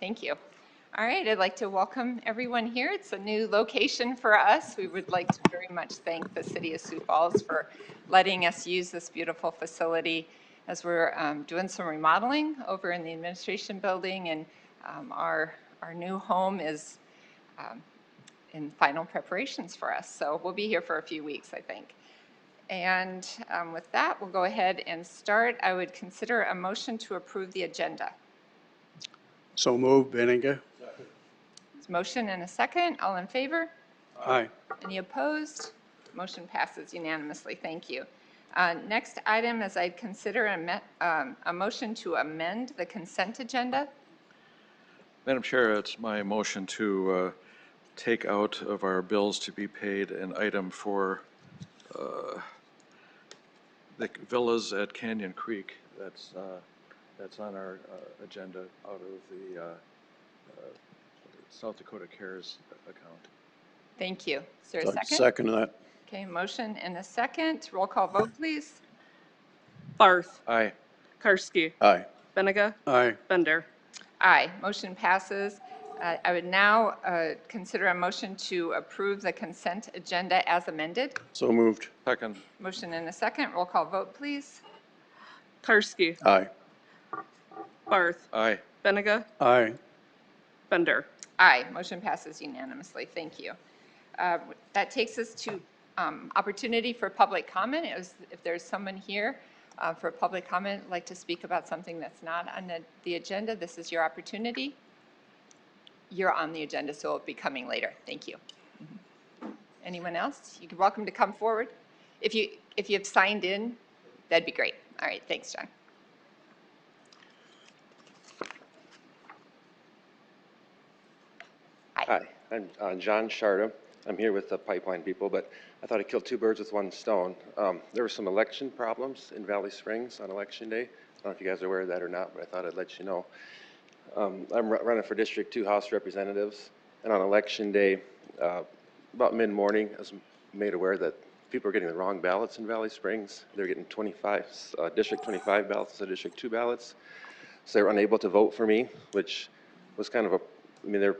Thank you. All right, I'd like to welcome everyone here. It's a new location for us. We would like to very much thank the City of Sioux Falls for letting us use this beautiful facility as we're doing some remodeling over in the administration building, and our new home is in final preparations for us. So we'll be here for a few weeks, I think. And with that, we'll go ahead and start. I would consider a motion to approve the agenda. So moved, Benninger. Motion and a second. All in favor? Aye. Any opposed? Motion passes unanimously. Thank you. Next item is I'd consider a motion to amend the consent agenda. Madam Chair, it's my motion to take out of our bills to be paid an item for the villas at Canyon Creek. That's on our agenda out of the South Dakota Cares account. Thank you. Is there a second? Second that. Okay, motion and a second. Roll call vote, please. Barth. Aye. Karski. Aye. Benega. Aye. Bender. Aye. Motion passes. I would now consider a motion to approve the consent agenda as amended. So moved. Second. Motion and a second. Roll call vote, please. Karski. Aye. Barth. Aye. Benega. Aye. Bender. Aye. Motion passes unanimously. Thank you. That takes us to opportunity for public comment. If there's someone here for public comment, like to speak about something that's not on the agenda, this is your opportunity. You're on the agenda, so it'll be coming later. Thank you. Anyone else? You're welcome to come forward. If you've signed in, that'd be great. All right. Thanks, John. Hi, I'm John Sharda. I'm here with the pipeline people, but I thought I'd kill two birds with one stone. There were some election problems in Valley Springs on election day. I don't know if you guys are aware of that or not, but I thought I'd let you know. I'm running for District 2 House Representatives, and on election day, about mid-morning, I was made aware that people are getting the wrong ballots in Valley Springs. They're getting District 25 ballots instead of District 2 ballots. So they were unable to vote for me, which was kind of they're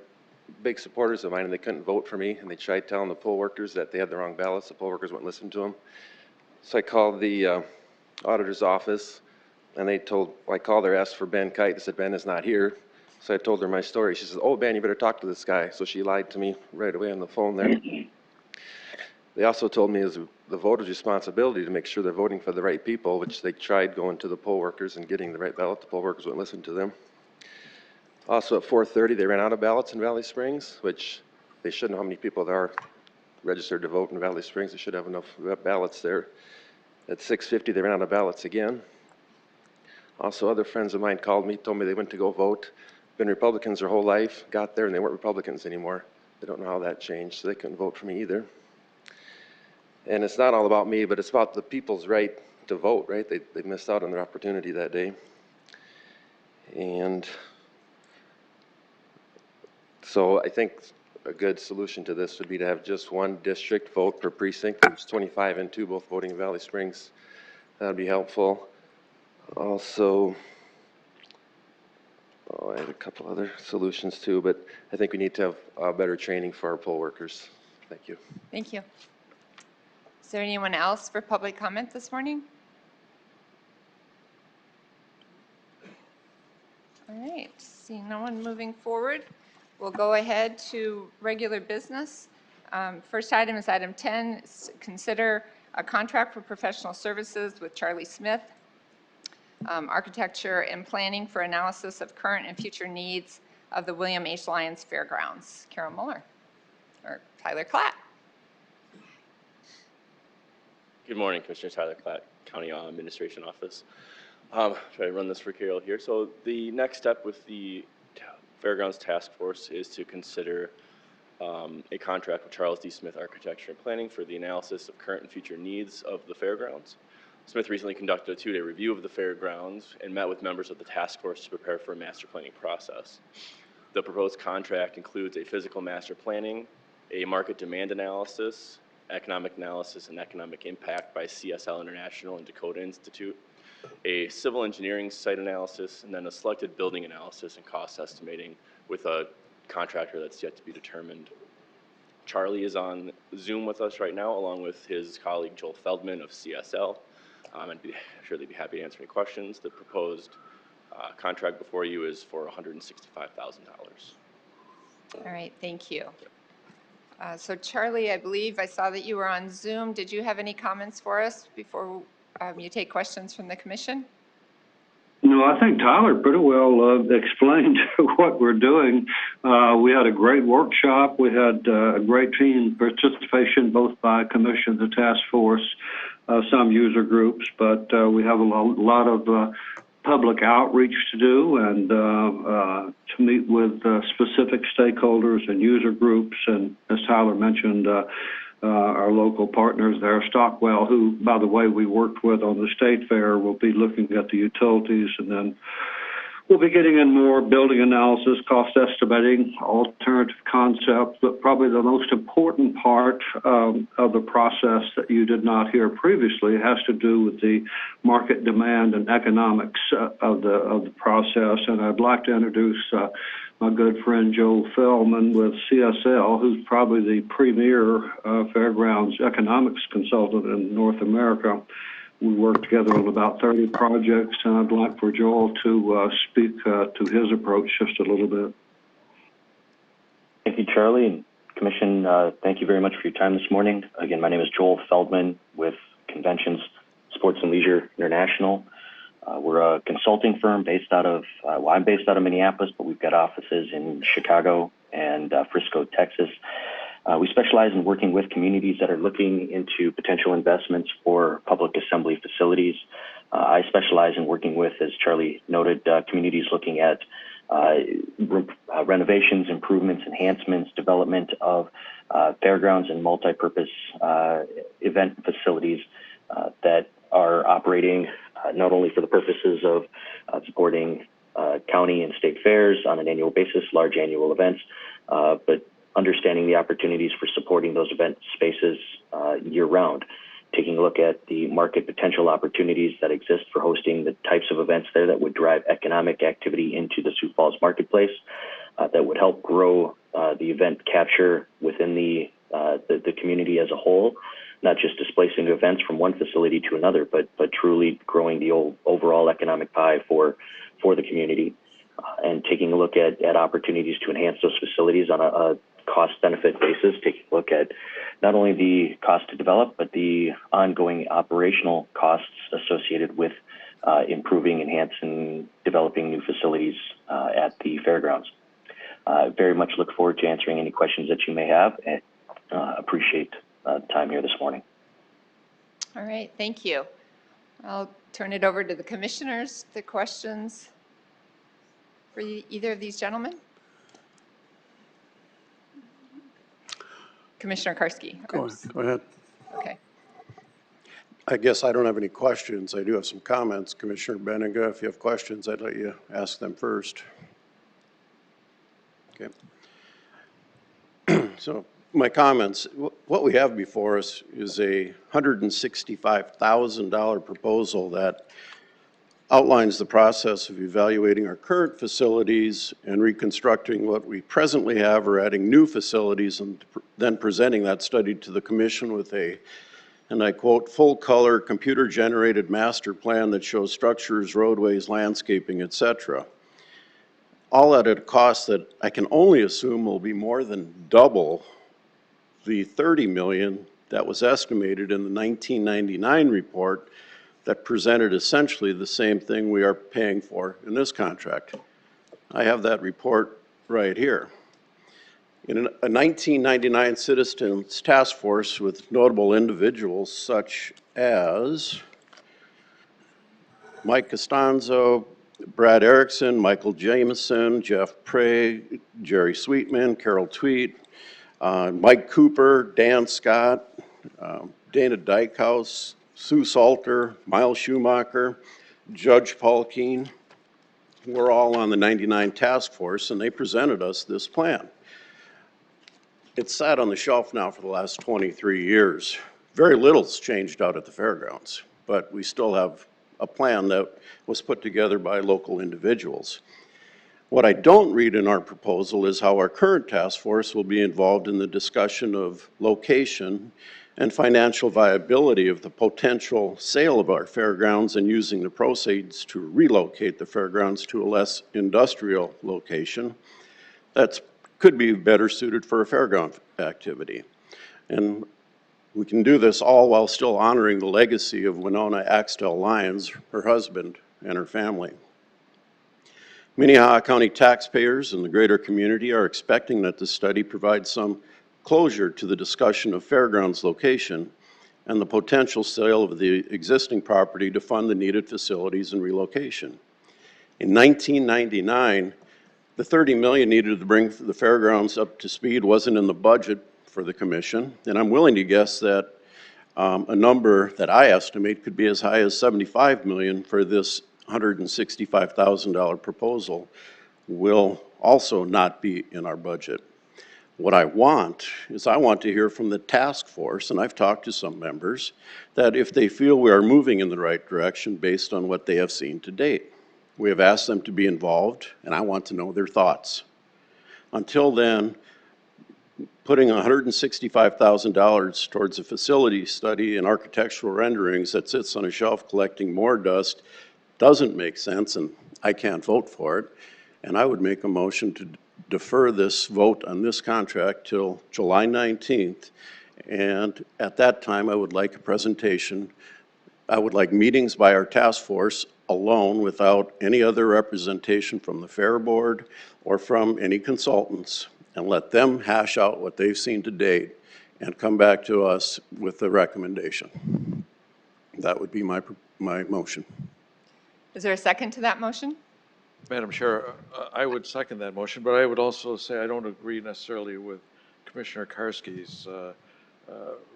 big supporters of mine, and they couldn't vote for me, and they tried telling the poll workers that they had the wrong ballots. The poll workers wouldn't listen to them. So I called the auditor's office, and I called her, asked for Ben Kite. They said, Ben is not here. So I told her my story. She says, oh, Ben, you better talk to this guy. So she lied to me right away on the phone there. They also told me it was the voter's responsibility to make sure they're voting for the right people, which they tried going to the poll workers and getting the right ballot. The poll workers wouldn't listen to them. Also at 4:30, they ran out of ballots in Valley Springs, which they should know how many people there are registered to vote in Valley Springs. They should have enough ballots there. At 6:50, they ran out of ballots again. Also, other friends of mine called me, told me they went to go vote. Been Republicans their whole life, got there, and they weren't Republicans anymore. They don't know how that changed, so they couldn't vote for me either. And it's not all about me, but it's about the people's right to vote, right? They missed out on their opportunity that day. And so I think a good solution to this would be to have just one district vote per precinct. There's 25 and 2 both voting in Valley Springs. That would be helpful. Also, I had a couple other solutions too, but I think we need to have better training for our poll workers. Thank you. Thank you. Is there anyone else for public comment this morning? All right, seeing no one moving forward, we'll go ahead to regular business. First item is item 10, consider a contract for professional services with Charlie Smith, architecture and planning for analysis of current and future needs of the William H. Lyons Fairgrounds. Carol Muller, or Tyler Klatt. Good morning, Commissioner Tyler Klatt, County Administration Office. Try to run this for Carol here. So the next step with the Fairgrounds Task Force is to consider a contract with Charles D. Smith Architecture and Planning for the analysis of current and future needs of the fairgrounds. Smith recently conducted a 2-day review of the fairgrounds and met with members of the task force to prepare for a master planning process. The proposed contract includes a physical master planning, a market demand analysis, economic analysis and economic impact by CSL International and Dakota Institute, a civil engineering site analysis, and then a selected building analysis and cost estimating with a contractor that's yet to be determined. Charlie is on Zoom with us right now, along with his colleague Joel Feldman of CSL. I'd be sure they'd be happy to answer any questions. The proposed contract before you is for $165,000. All right, thank you. So Charlie, I believe I saw that you were on Zoom. Did you have any comments for us before you take questions from the commission? No, I think Tyler pretty well explained what we're doing. We had a great workshop. We had a great team participation, both by commission, the task force, some user groups, but we have a lot of public outreach to do and to meet with specific stakeholders and user groups. And as Tyler mentioned, our local partners there, Stockwell, who, by the way, we worked with on the state fair, will be looking at the utilities, and then we'll be getting in more building analysis, cost estimating, alternative concepts, but probably the most important part of the process that you did not hear previously has to do with the market demand and economics of the process. And I'd like to introduce my good friend Joel Feldman with CSL, who's probably the premier fairgrounds economics consultant in North America. We work together on about 30 projects, and I'd like for Joel to speak to his approach just a little bit. Thank you, Charlie, and Commission. Thank you very much for your time this morning. Again, my name is Joel Feldman with Conventions, Sports and Leisure International. We're a consulting firm based out of, well, I'm based out of Minneapolis, but we've got offices in Chicago and Frisco, Texas. We specialize in working with communities that are looking into potential investments for public assembly facilities. I specialize in working with, as Charlie noted, communities looking at renovations, improvements, enhancements, development of fairgrounds and multi-purpose event facilities that are operating not only for the purposes of supporting county and state fairs on an annual basis, large annual events, but understanding the opportunities for supporting those event spaces year-round, taking a look at the market potential opportunities that exist for hosting the types of events there that would drive economic activity into the Sioux Falls marketplace, that would help grow the event capture within the community as a whole, not just displacing events from one facility to another, but truly growing the overall economic pie for the community, and taking a look at opportunities to enhance those facilities on a cost-benefit basis, taking a look at not only the cost to develop, but the ongoing operational costs associated with improving, enhancing, developing new facilities at the fairgrounds. Very much look forward to answering any questions that you may have, and appreciate the time here this morning. All right, thank you. I'll turn it over to the commissioners. The questions for either of these gentlemen? Commissioner Karski. Go ahead. Okay. I guess I don't have any questions. I do have some comments. Commissioner Benega, if you have questions, I'd let you ask them first. Okay. So my comments, what we have before us is a $165,000 proposal that outlines the process of evaluating our current facilities and reconstructing what we presently have, or adding new facilities, and then presenting that study to the commission with a, and I quote, full color computer generated master plan that shows structures, roadways, landscaping, etc. All at a cost that I can only assume will be more than double the $30 million that was estimated in the 1999 report that presented essentially the same thing we are paying for in this contract. I have that report right here. In a 1999 Citizens Task Force with notable individuals such as Mike Costanzo, Brad Erickson, Michael Jameson, Jeff Prey, Jerry Sweetman, Carol Tweet, Mike Cooper, Dan Scott, Dana Dykehouse, Sue Salter, Miles Schumacher, Judge Paul Keene. We're all on the 99 task force, and they presented us this plan. It's sat on the shelf now for the last 23 years. Very little's changed out at the fairgrounds, but we still have a plan that was put together by local individuals. What I don't read in our proposal is how our current task force will be involved in the discussion of location and financial viability of the potential sale of our fairgrounds and using the proceeds to relocate the fairgrounds to a less industrial location that could be better suited for a fairground activity. And we can do this all while still honoring the legacy of Winona Axtell Lyons, her husband, and her family. Minnehaha County taxpayers and the greater community are expecting that this study provides some closure to the discussion of fairgrounds location and the potential sale of the existing property to fund the needed facilities and relocation. In 1999, the $30 million needed to bring the fairgrounds up to speed wasn't in the budget for the commission, and I'm willing to guess that a number that I estimate could be as high as $75 million for this $165,000 proposal will also not be in our budget. What I want is I want to hear from the task force, and I've talked to some members, that if they feel we are moving in the right direction based on what they have seen to date. We have asked them to be involved, and I want to know their thoughts. Until then, putting $165,000 towards a facility study and architectural renderings that sits on a shelf collecting more dust doesn't make sense, and I can't vote for it. And I would make a motion to defer this vote on this contract till July 19th. And at that time, I would like a presentation. I would like meetings by our task force alone without any other representation from the Fair Board or from any consultants, and let them hash out what they've seen to date and come back to us with a recommendation. That would be my motion. Is there a second to that motion? Madam Chair, I would second that motion, but I would also say I don't agree necessarily with Commissioner Karski's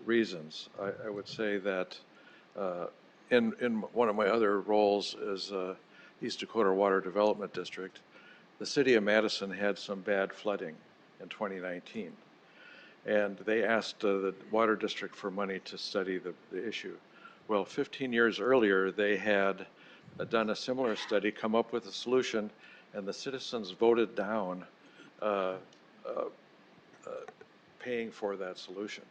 reasons. I would say that in one of my other roles as East Dakota Water Development District, the city of Madison had some bad flooding in 2019. And they asked the water district for money to study the issue. Well, 15 years earlier, they had done a similar study, come up with a solution, and the citizens voted down paying for that solution.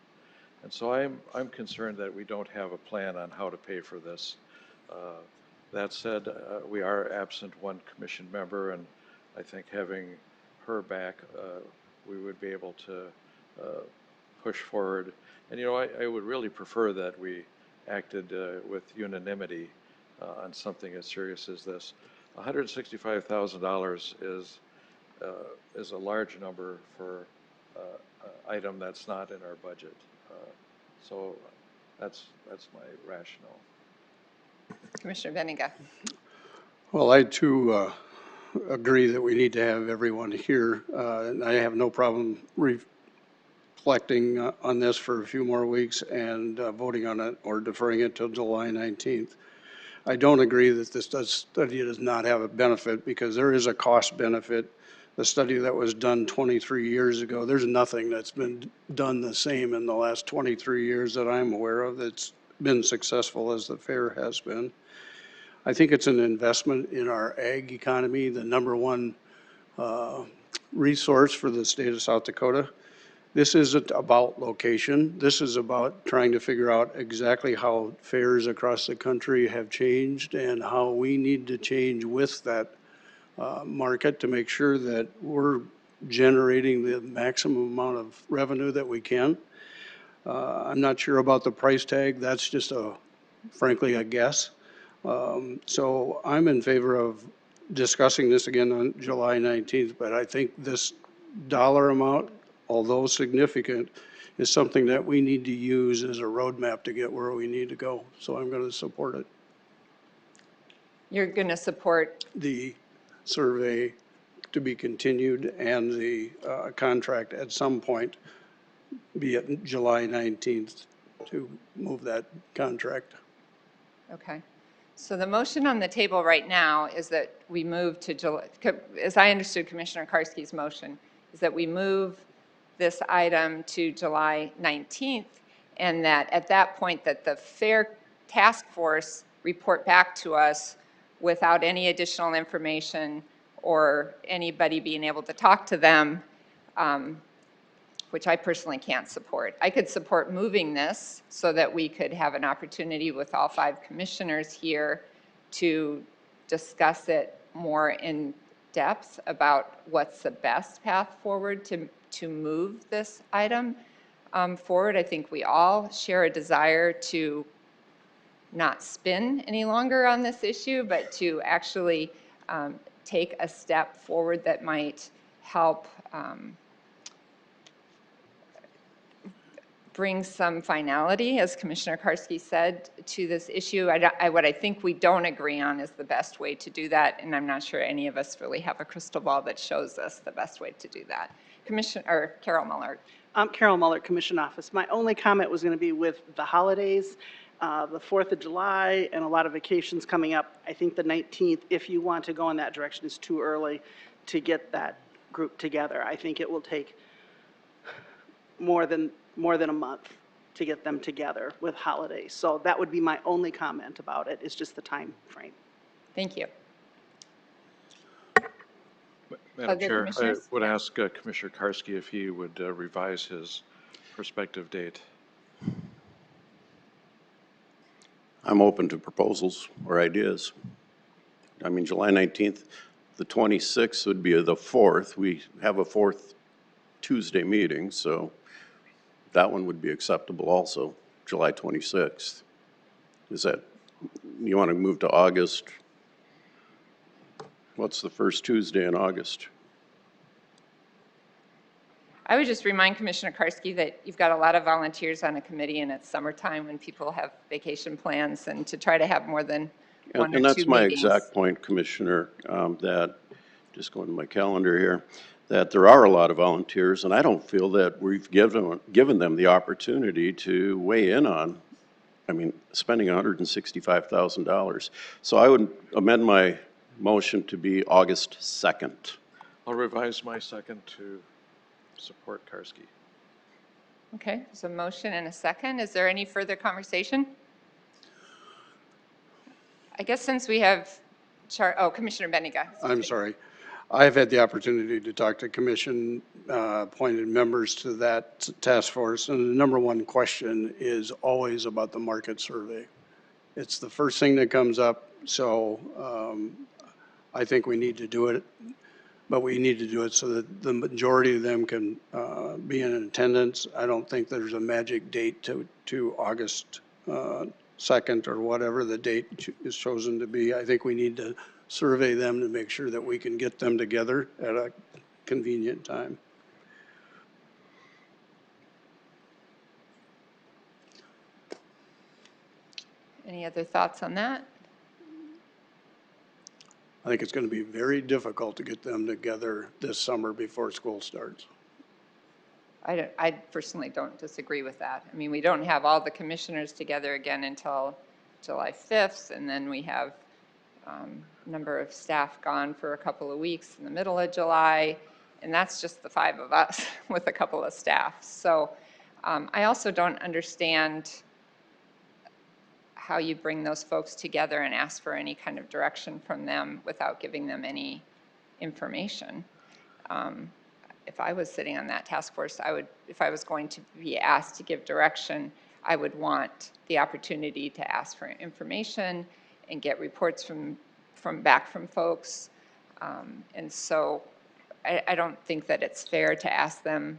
And so I'm concerned that we don't have a plan on how to pay for this. That said, we are absent one commission member, and I think having her back, we would be able to push forward. And you know, I would really prefer that we acted with unanimity on something as serious as this. $165,000 is a large number for an item that's not in our budget. So that's my rationale. Commissioner Benninga. Well, I too agree that we need to have everyone here. And I have no problem reflecting on this for a few more weeks and voting on it or deferring it till July 19th. I don't agree that this study does not have a benefit, because there is a cost benefit. The study that was done 23 years ago, there's nothing that's been done the same in the last 23 years that I'm aware of that's been successful as the fair has been. I think it's an investment in our ag economy, the number one resource for the state of South Dakota. This isn't about location. This is about trying to figure out exactly how fairs across the country have changed and how we need to change with that market to make sure that we're generating the maximum amount of revenue that we can. I'm not sure about the price tag. That's just frankly, a guess. So I'm in favor of discussing this again on July 19th, but I think this dollar amount, although significant, is something that we need to use as a roadmap to get where we need to go. So I'm going to support it. You're going to support The survey to be continued and the contract at some point, be it July 19th, to move that contract. Okay. So the motion on the table right now is that we move to July, as I understood Commissioner Karski's motion, is that we move this item to July 19th, and that at that point that the fair task force report back to us without any additional information or anybody being able to talk to them, which I personally can't support. I could support moving this so that we could have an opportunity with all 5 commissioners here to discuss it more in depth about what's the best path forward to move this item forward. I think we all share a desire to not spin any longer on this issue, but to actually take a step forward that might help bring some finality, as Commissioner Karski said, to this issue. What I think we don't agree on is the best way to do that, and I'm not sure any of us really have a crystal ball that shows us the best way to do that. Commissioner Carol Mullard. I'm Carol Muller, Commission Office. My only comment was going to be with the holidays, the 4th of July, and a lot of vacations coming up. I think the 19th, if you want to go in that direction, is too early to get that group together. I think it will take more than a month to get them together with holidays. So that would be my only comment about it, is just the time frame. Thank you. Madam Other Chair, I commissioners? would ask Commissioner Karski if he would revise his prospective date. I'm open to proposals or ideas. I mean, July 19th, the 26th would be the 4th. We have a 4th Tuesday meeting, so that one would be acceptable also, July 26th. Is that, you want to move to August? What's the first Tuesday in August? I would just remind Commissioner Karski that you've got a lot of volunteers on a committee, and it's summertime when people have vacation plans, and to try to have more than one or 2 And that's my meetings. exact point, Commissioner, that, just going to my calendar here, that there are a lot of volunteers, and I don't feel that we've given them the opportunity to weigh in on, I mean, spending $165,000. So I would amend my motion to be August 2nd. I'll revise my second to support Karski. Okay, there's a motion and a second. Is there any further conversation? I guess since we have, Commissioner Benega. I'm sorry. I've had the opportunity to talk to commission appointed members to that task force, and the number one question is always about the market survey. It's the first thing that comes up, so I think we need to do it, but we need to do it so that the majority of them can be in attendance. I don't think there's a magic date to August 2nd or whatever the date is chosen to be. I think we need to survey them to make sure that we can get them together at a convenient time. Any other thoughts on that? I think it's going to be very difficult to get them together this summer before school starts. I personally don't disagree with that. I mean, we don't have all the commissioners together again until July 5th, and then we have a number of staff gone for a couple of weeks in the middle of July, and that's just the 5 of us with a couple of staff. So I also don't understand how you bring those folks together and ask for any kind of direction from them without giving them any information. If I was sitting on that task force, if I was going to be asked to give direction, I would want the opportunity to ask for information and get reports back from folks. And so I don't think that it's fair to ask them,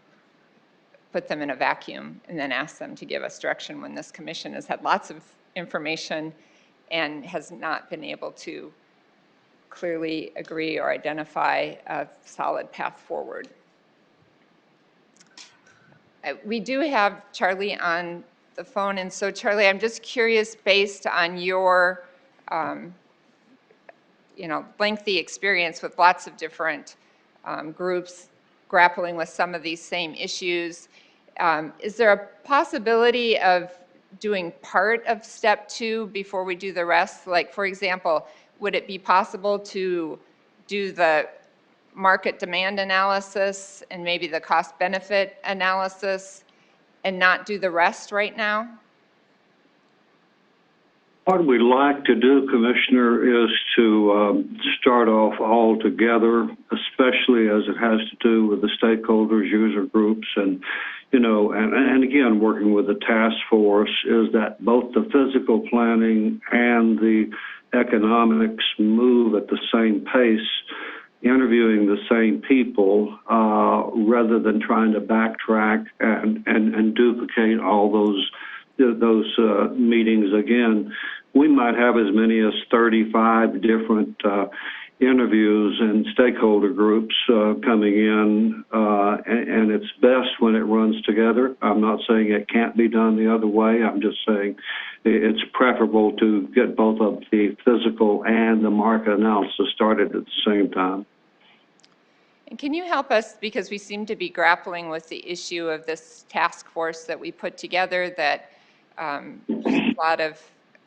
put them in a vacuum, and then ask them to give us direction when this commission has had lots of information and has not been able to clearly agree or identify a solid path forward. We do have Charlie on the phone, and so Charlie, I'm just curious, based on your lengthy experience with lots of different groups grappling with some of these same issues, is there a possibility of doing part of step 2 before we do the rest? Like, for example, would it be possible to do the market demand analysis and maybe the cost benefit analysis and not do the rest right now? What we'd like to do, Commissioner, is to start off all together, especially as it has to do with the stakeholders, user groups, and, you know, and again, working with the task force, is that both the physical planning and the economics move at the same pace, interviewing the same people, rather than trying to backtrack and duplicate all those meetings again. We might have as many as 35 different interviews and stakeholder groups coming in, and it's best when it runs together. I'm not saying it can't be done the other way. I'm just saying it's preferable to get both of the physical and the market analysis started at the same time. And can you help us, because we seem to be grappling with the issue of this task force that we put together, that there's a lot of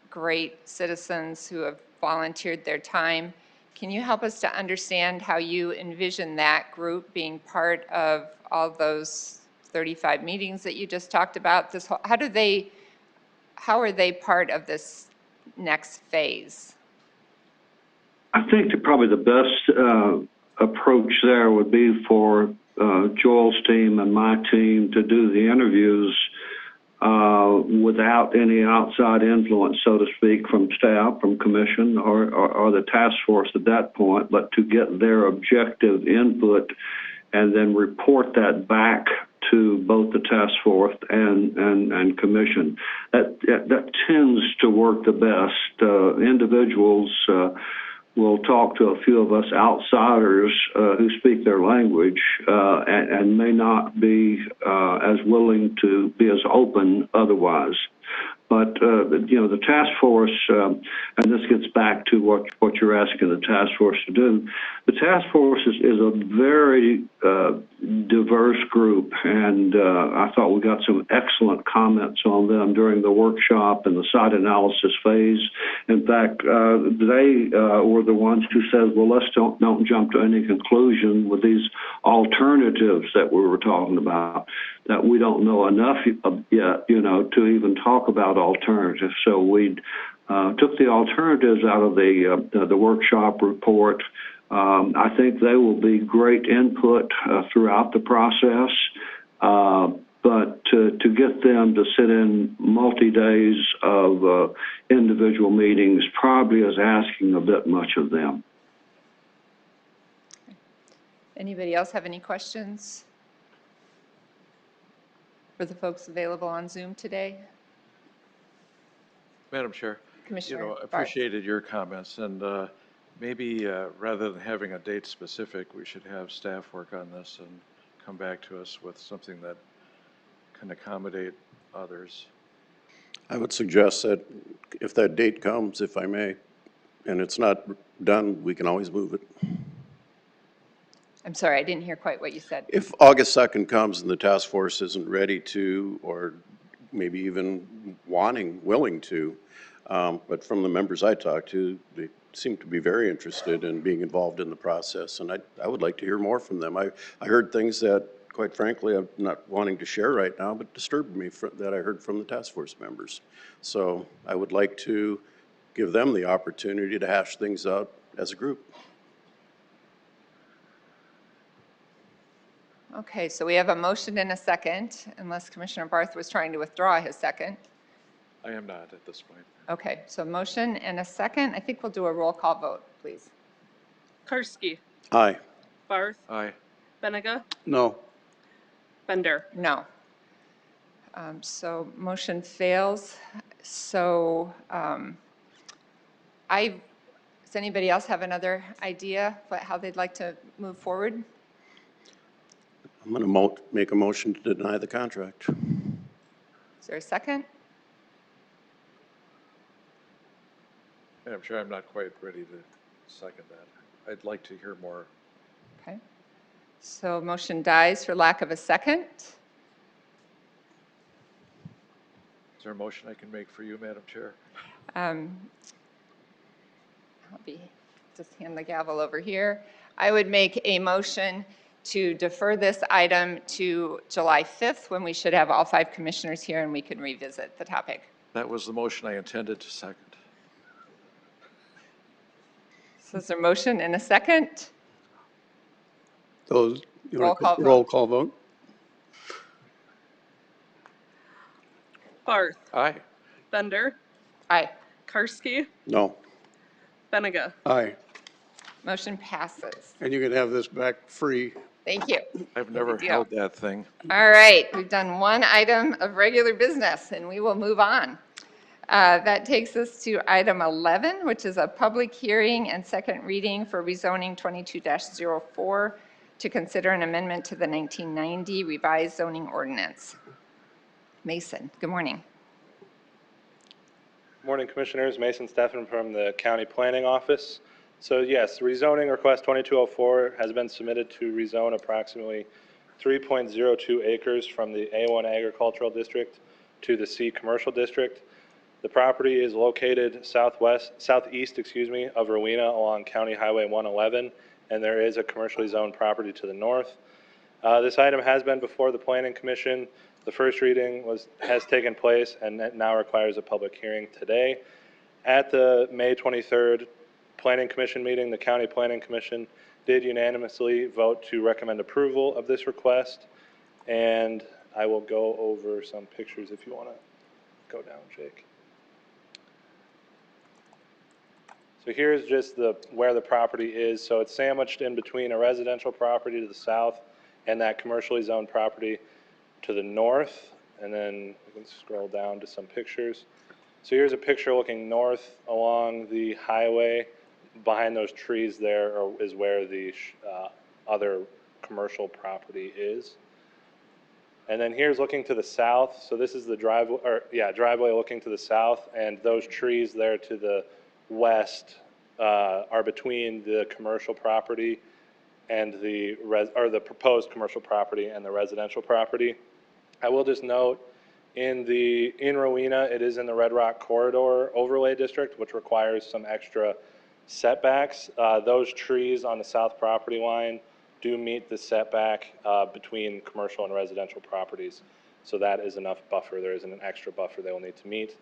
great citizens who have volunteered their time. Can you help us to understand how you envision that group being part of all those 35 meetings that you just talked about? How are they part of this next phase? I think that probably the best approach there would be for Joel's team and my team to do the interviews without any outside influence, so to speak, from staff, from commission, or the task force at that point, but to get their objective input and then report that back to both the task force and commission. That tends to work the best. Individuals will talk to a few of us outsiders who speak their language and may not be as willing to be as open otherwise. But, you know, the task force, and this gets back to what you're asking the task force to do, the task force is a very diverse group, and I thought we got some excellent comments on them during the workshop and the site analysis phase. In fact, they were the ones who said, well, let's don't jump to any conclusion with these alternatives that we were talking about, that we don't know enough yet, you know, to even talk about alternatives. So we took the alternatives out of the workshop report. I think they will be great input throughout the process, but to get them to sit in multi-days of individual meetings probably is asking a bit much of them. Anybody else have any questions for the folks available on Zoom today? Madam Chair, Commissioner I Barth. appreciated your comments, and maybe rather than having a date specific, we should have staff work on this and come back to us with something that can accommodate others. I would suggest that if that date comes, if I may, and it's not done, we can always move it. I'm sorry, I didn't hear quite what you said. If August 2nd comes and the task force isn't ready to, or maybe even willing to, but from the members I talked to, they seem to be very interested in being involved in the process, and I would like to hear more from them. I heard things that, quite frankly, I'm not wanting to share right now, but disturbed me that I heard from the task force members. So I would like to give them the opportunity to hash things out as a group. Okay, so we have a motion and a second, unless Commissioner Barth was trying to withdraw his second. I am not at this point. Okay, so motion and a second. I think we'll do a roll call vote, please. Karski, Aye. Barth, Aye. Benega, No. Bender. No. So motion fails. So does anybody else have another idea about how they'd like to move forward? I'm going to make a motion to deny the contract. Is there a second? Madam Chair, I'm not quite ready to second that. I'd like to hear more. Okay. So motion dies for lack of a second. Is there a motion I can make for you, Madam Chair? I'll just hand the gavel over here. I would make a motion to defer this item to July 5th, when we should have all 5 commissioners here and we can revisit the topic. That was the motion I intended to second. So is there a motion and a second? Those, you Roll want call to vote. roll call vote? Barth, Aye. Bender, Aye. Karski, No. Benega. Aye. Motion passes. And you can have this back free. Thank you. I've never Good deal. held that thing. All right, we've done one item of regular business, and we will move on. That takes us to item 11, which is a public hearing and second reading for rezoning 22-04 to consider an amendment to the 1990 revised zoning ordinance. Mason, good morning. Morning, Commissioners. Mason Steffen from the County Planning Office. So yes, rezoning request 2204 has been submitted to rezone approximately 3.02 acres from the A1 Agricultural District to the C Commercial District. The property is located southeast of Rowena along County Highway 111, and there is a commercially zoned property to the north. This item has been before the Planning Commission. The first reading has taken place and it now requires a public hearing today. At the May 23rd Planning Commission meeting, the County Planning Commission did unanimously vote to recommend approval of this request. And I will go over some pictures if you want to go down, Jake. So here's just where the property is. So it's sandwiched in between a residential property to the south and that commercially zoned property to the north. And then we can scroll down to some pictures. So here's a picture looking north along the highway. Behind those trees there is where the other commercial property is. And then here's looking to the south. So this is the driveway looking to the south, and those trees there to the west are between the commercial property and the proposed commercial property and the residential property. I will just note in Rowena, it is in the Red Rock Corridor Overlay District, which requires some extra setbacks. Those trees on the south property line do meet the setback between commercial and residential properties. So that is enough buffer. There isn't an extra buffer they will need to meet.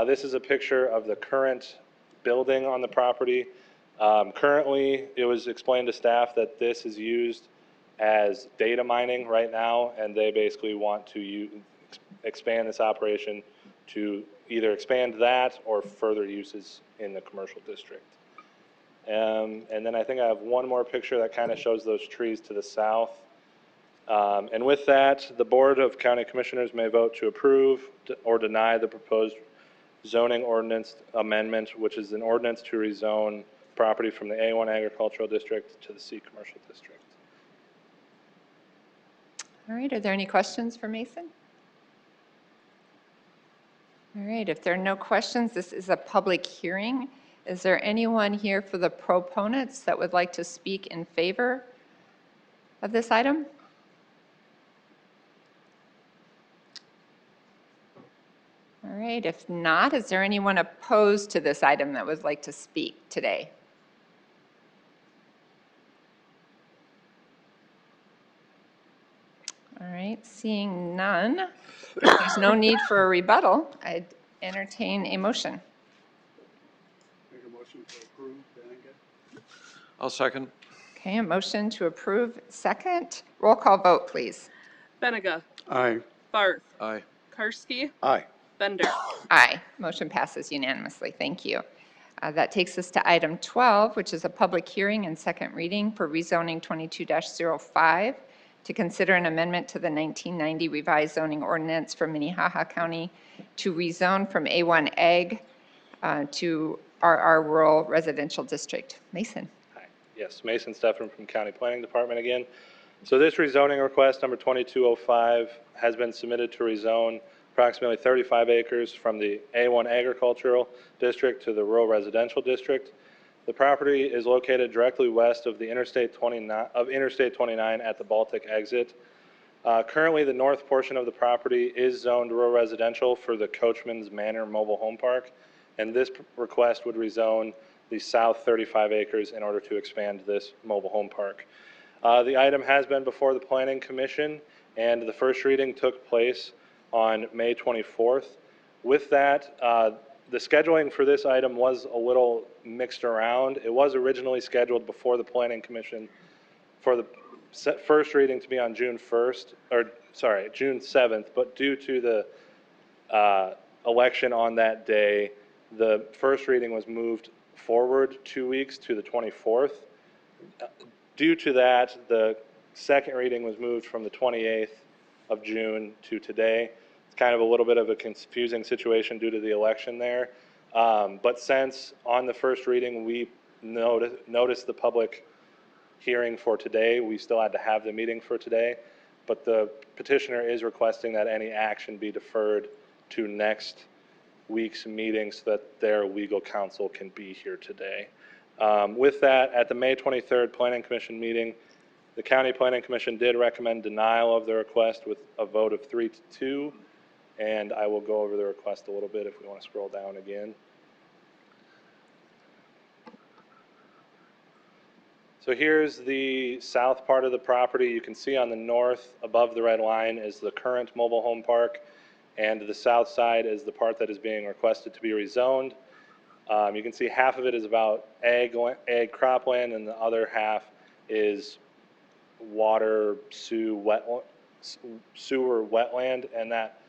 This is a picture of the current building on the property. Currently, it was explained to staff that this is used as data mining right now, and they basically want to expand this operation to either expand that or further uses in the commercial district. And then I think I have one more picture that kind of shows those trees to the south. And with that, the Board of County Commissioners may vote to approve or deny the proposed zoning ordinance amendment, which is an ordinance to rezone property from the A1 Agricultural District to the C Commercial District. All right, are there any questions for Mason? All right, if there are no questions, this is a public hearing. Is there anyone here for the proponents that would like to speak in favor of this item? All right, if not, is there anyone opposed to this item that would like to speak today? All right, seeing none, if there's no need for a rebuttal, I'd entertain a motion. Make a motion to approve, Benega. I'll second. Okay, a motion to approve, second. Roll call vote, please. Benega. Aye. Barth, Aye. Karski, Aye. Bender. Aye, motion passes unanimously. Thank you. That takes us to item 12, which is a public hearing and second reading for rezoning 22-05 to consider an amendment to the 1990 revised zoning ordinance for Minnehaha County to rezone from A1 Ag to RR Rural Residential District. Mason. Hi. Yes, Mason Steffen from County Planning Department again. So this rezoning request, number 2205, has been submitted to rezone approximately 35 acres from the A1 Agricultural District to the Rural Residential District. The property is located directly west of the Interstate 29 at the Baltic exit. Currently, the north portion of the property is zoned rural residential for the Coachman's Manor Mobile Home Park, and this request would rezone the south 35 acres in order to expand this mobile home park. The item has been before the Planning Commission, and the first reading took place on May 24th. With that, the scheduling for this item was a little mixed around. It was originally scheduled before the Planning Commission for the first reading to be on June 1st, or sorry, June 7th, but due to the election on that day, the first reading was moved forward 2 weeks to the 24th. Due to that, the second reading was moved from the 28th of June to today. It's kind of a little bit of a confusing situation due to the election there. But since on the first reading we noticed the public hearing for today, we still had to have the meeting for today. But the petitioner is requesting that any action be deferred to next week's meeting so that their legal counsel can be here today. With that, at the May 23rd Planning Commission meeting, the County Planning Commission did recommend denial of the request with a vote of 3-2, and I will go over the request a little bit if we want to scroll down again. So here's the south part of the property. You can see on the north, above the red line, is the current mobile home park, and the south side is the part that is being requested to be rezoned. You can see half of it is about ag cropland, and the other half is water, sewer, wetland, and that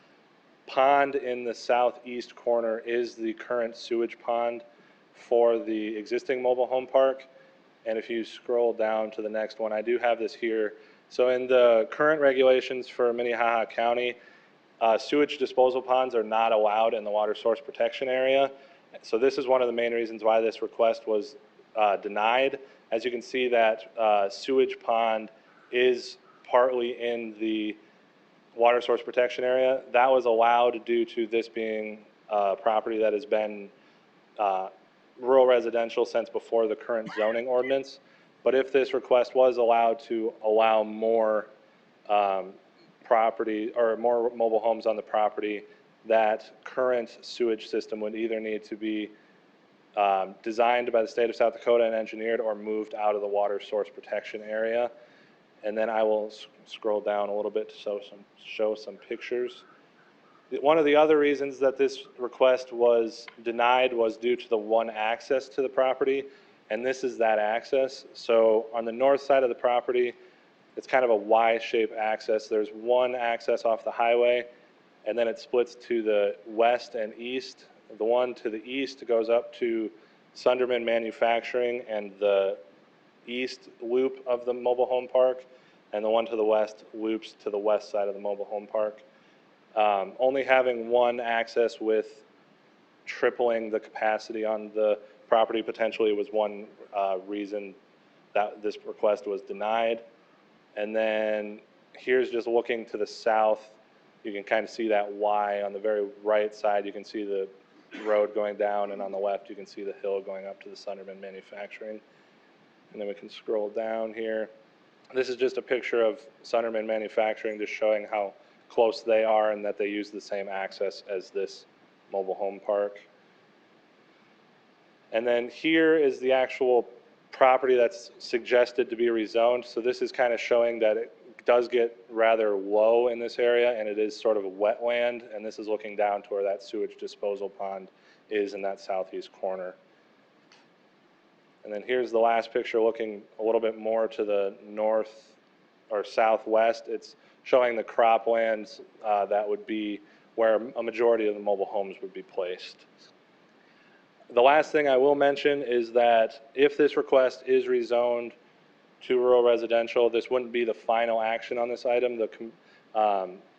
pond in the southeast corner is the current sewage pond for the existing mobile home park. And if you scroll down to the next one, I do have this here. So in the current regulations for Minnehaha County, sewage disposal ponds are not allowed in the water source protection area. So this is one of the main reasons why this request was denied. As you can see, that sewage pond is partly in the water source protection area. That was allowed due to this being a property that has been rural residential since before the current zoning ordinance. But if this request was allowed to allow more property or more mobile homes on the property, that current sewage system would either need to be designed by the state of South Dakota and engineered, or moved out of the water source protection area. And then I will scroll down a little bit to show some pictures. One of the other reasons that this request was denied was due to the one access to the property, and this is that access. So on the north side of the property, it's kind of a Y-shaped access. There's one access off the highway, and then it splits to the west and east. The one to the east goes up to Sunderman Manufacturing and the east loop of the mobile home park, and the one to the west loops to the west side of the mobile home park. Only having one access with tripling the capacity on the property potentially was one reason that this request was denied. And then here's just looking to the south. You can kind of see that Y on the very right side. You can see the road going down, and on the left you can see the hill going up to the Sunderman Manufacturing. And then we can scroll down here. This is just a picture of Sunderman Manufacturing, just showing how close they are and that they use the same access as this mobile home park. And then here is the actual property that's suggested to be rezoned. So this is kind of showing that it does get rather low in this area, and it is sort of a wetland, and this is looking down to where that sewage disposal pond is in that southeast corner. And then here's the last picture looking a little bit more to the north or southwest. It's showing the croplands that would be where a majority of the mobile homes would be placed. The last thing I will mention is that if this request is rezoned to rural residential, this wouldn't be the final action on this item.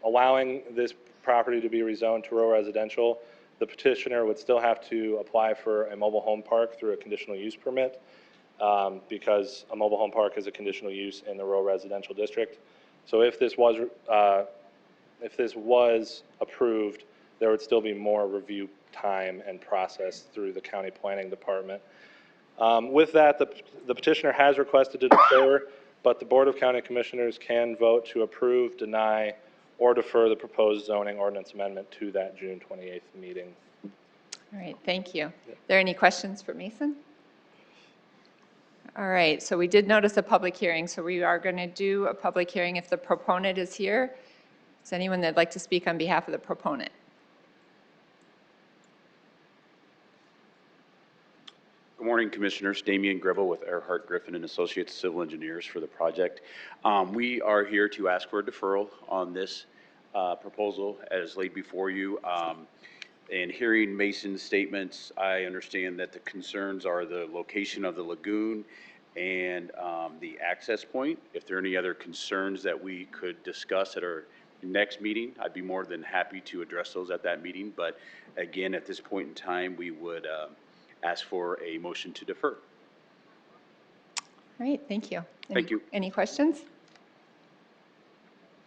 Allowing this property to be rezoned to rural residential, the petitioner would still have to apply for a mobile home park through a conditional use permit, because a mobile home park is a conditional use in the rural residential district. So if this was approved, there would still be more review time and process through the county planning department. With that, the petitioner has requested to defer, but the Board of County Commissioners can vote to approve, deny, or defer the proposed zoning ordinance amendment to that June 28th meeting. All right, thank you. Are there any questions for Mason? All right, so we did notice a public hearing, so we are going to do a public hearing if the proponent is here. Is anyone that'd like to speak on behalf of the proponent? morning, Commissioners. Damian Gribble with Earhart Griffin and Associates Civil Engineers for the project. We are here to ask for a deferral on this proposal as laid before you. And hearing Mason's statements, I understand that the concerns are the location of the lagoon and the access point. If there are any other concerns that we could discuss at our next meeting, I'd be more than happy to address those at that meeting. But again, at this point in time, we would ask for a motion to defer. All right, thank you. Thank you. Any questions?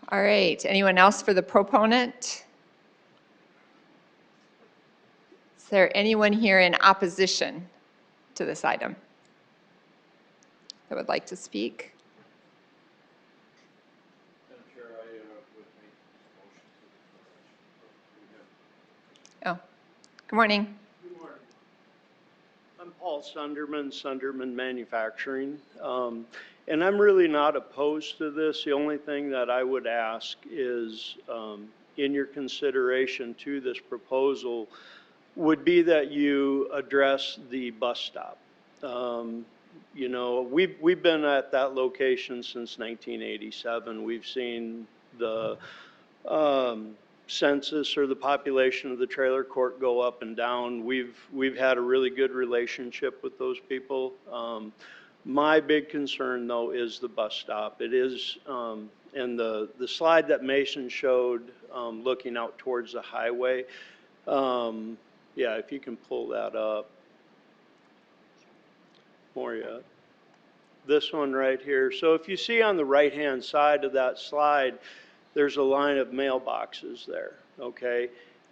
All right, anyone else for the proponent? Is there anyone here in opposition to this item that would like to speak? Oh, good morning. Good morning. I'm Paul Sunderman, Sunderman Manufacturing. And I'm really not opposed to this. The only thing that I would ask is, in your consideration to this proposal, would be that you address the bus stop. You know, we've been at that location since 1987. We've seen the census or the population of the trailer court go up and down. We've had a really good relationship with those people. My big concern, though, is the bus stop. It is, and the slide that Mason showed, looking out towards the highway. Yeah, if you can pull that up. More yet. This one right here. So if you see on the right-hand side of that slide, there's a line of mailboxes there, okay?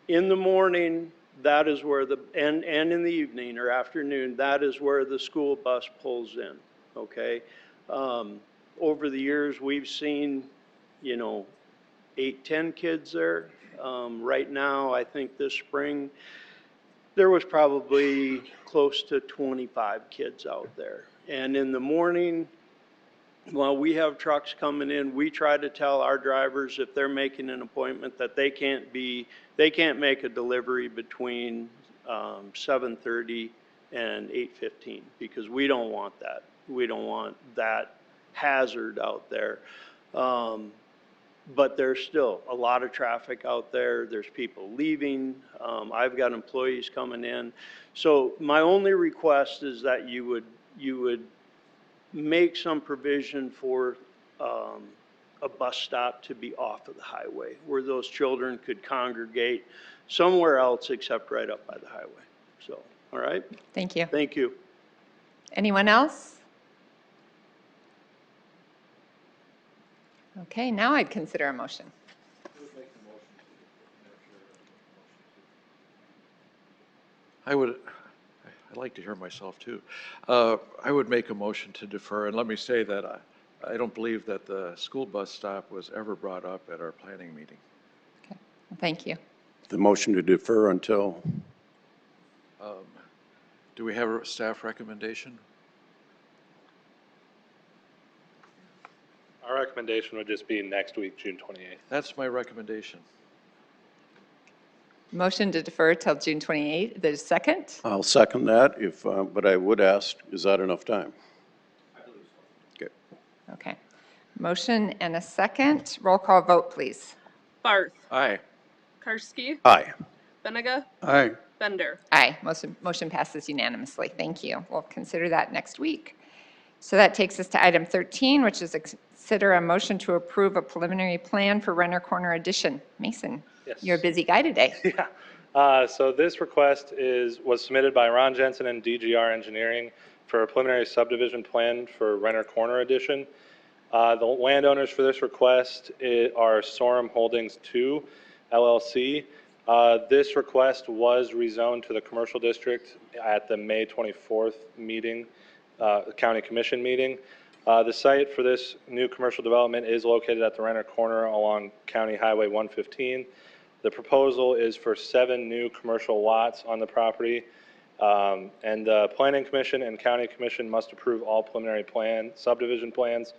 In the morning, that is where and in the evening or afternoon, that is where the school bus pulls in, okay? Over the years, we've seen, you know, 8, 10 kids there. Right now, I think this spring, there was probably close to 25 kids out there. And in the morning, while we have trucks coming in, we try to tell our drivers if they're making an appointment that they can't make a delivery between 7:30 and 8:15 because we don't want that. We don't want that hazard out there. But there's still a lot of traffic out there. There's people leaving. I've got employees coming in. So my only request is that you would make some provision for a bus stop to be off of the highway where those children could congregate somewhere else except right up by the highway. So, all right? Thank you. Thank you. Anyone else? Okay, now I'd consider a motion. I'd like to hear myself too. I would make a motion to defer, and let me say that I don't believe that the school bus stop was ever brought up at our planning meeting. Okay, well, thank you. The motion to defer until? Do we have a staff recommendation? Our recommendation would just be next week, June 28th. That's my recommendation. Motion to defer till June 28th. There's a second? I'll second that, but I would ask, is that enough time? I believe so. Okay. Okay. Motion and a second. Roll call vote, please. Barth. Aye. Karski. Aye. Benega. Aye. Bender. Aye. Motion passes unanimously. Thank you. We'll consider that next week. So that takes us to item 13, which is consider a motion to approve a preliminary plan for Renner Corner addition. Mason, Yes. you're a busy guy today. Yeah. So this request was submitted by Ron Jensen and DGR Engineering for a preliminary subdivision plan for Renner Corner addition. The landowners for this request are Sorum Holdings 2 LLC. This request was rezoned to the commercial district at the May 24th meeting, County Commission meeting. The site for this new commercial development is located at the Renner Corner along County Highway 115. The proposal is for 7 new commercial lots on the property. And the Planning Commission and County Commission must approve all preliminary subdivision plans.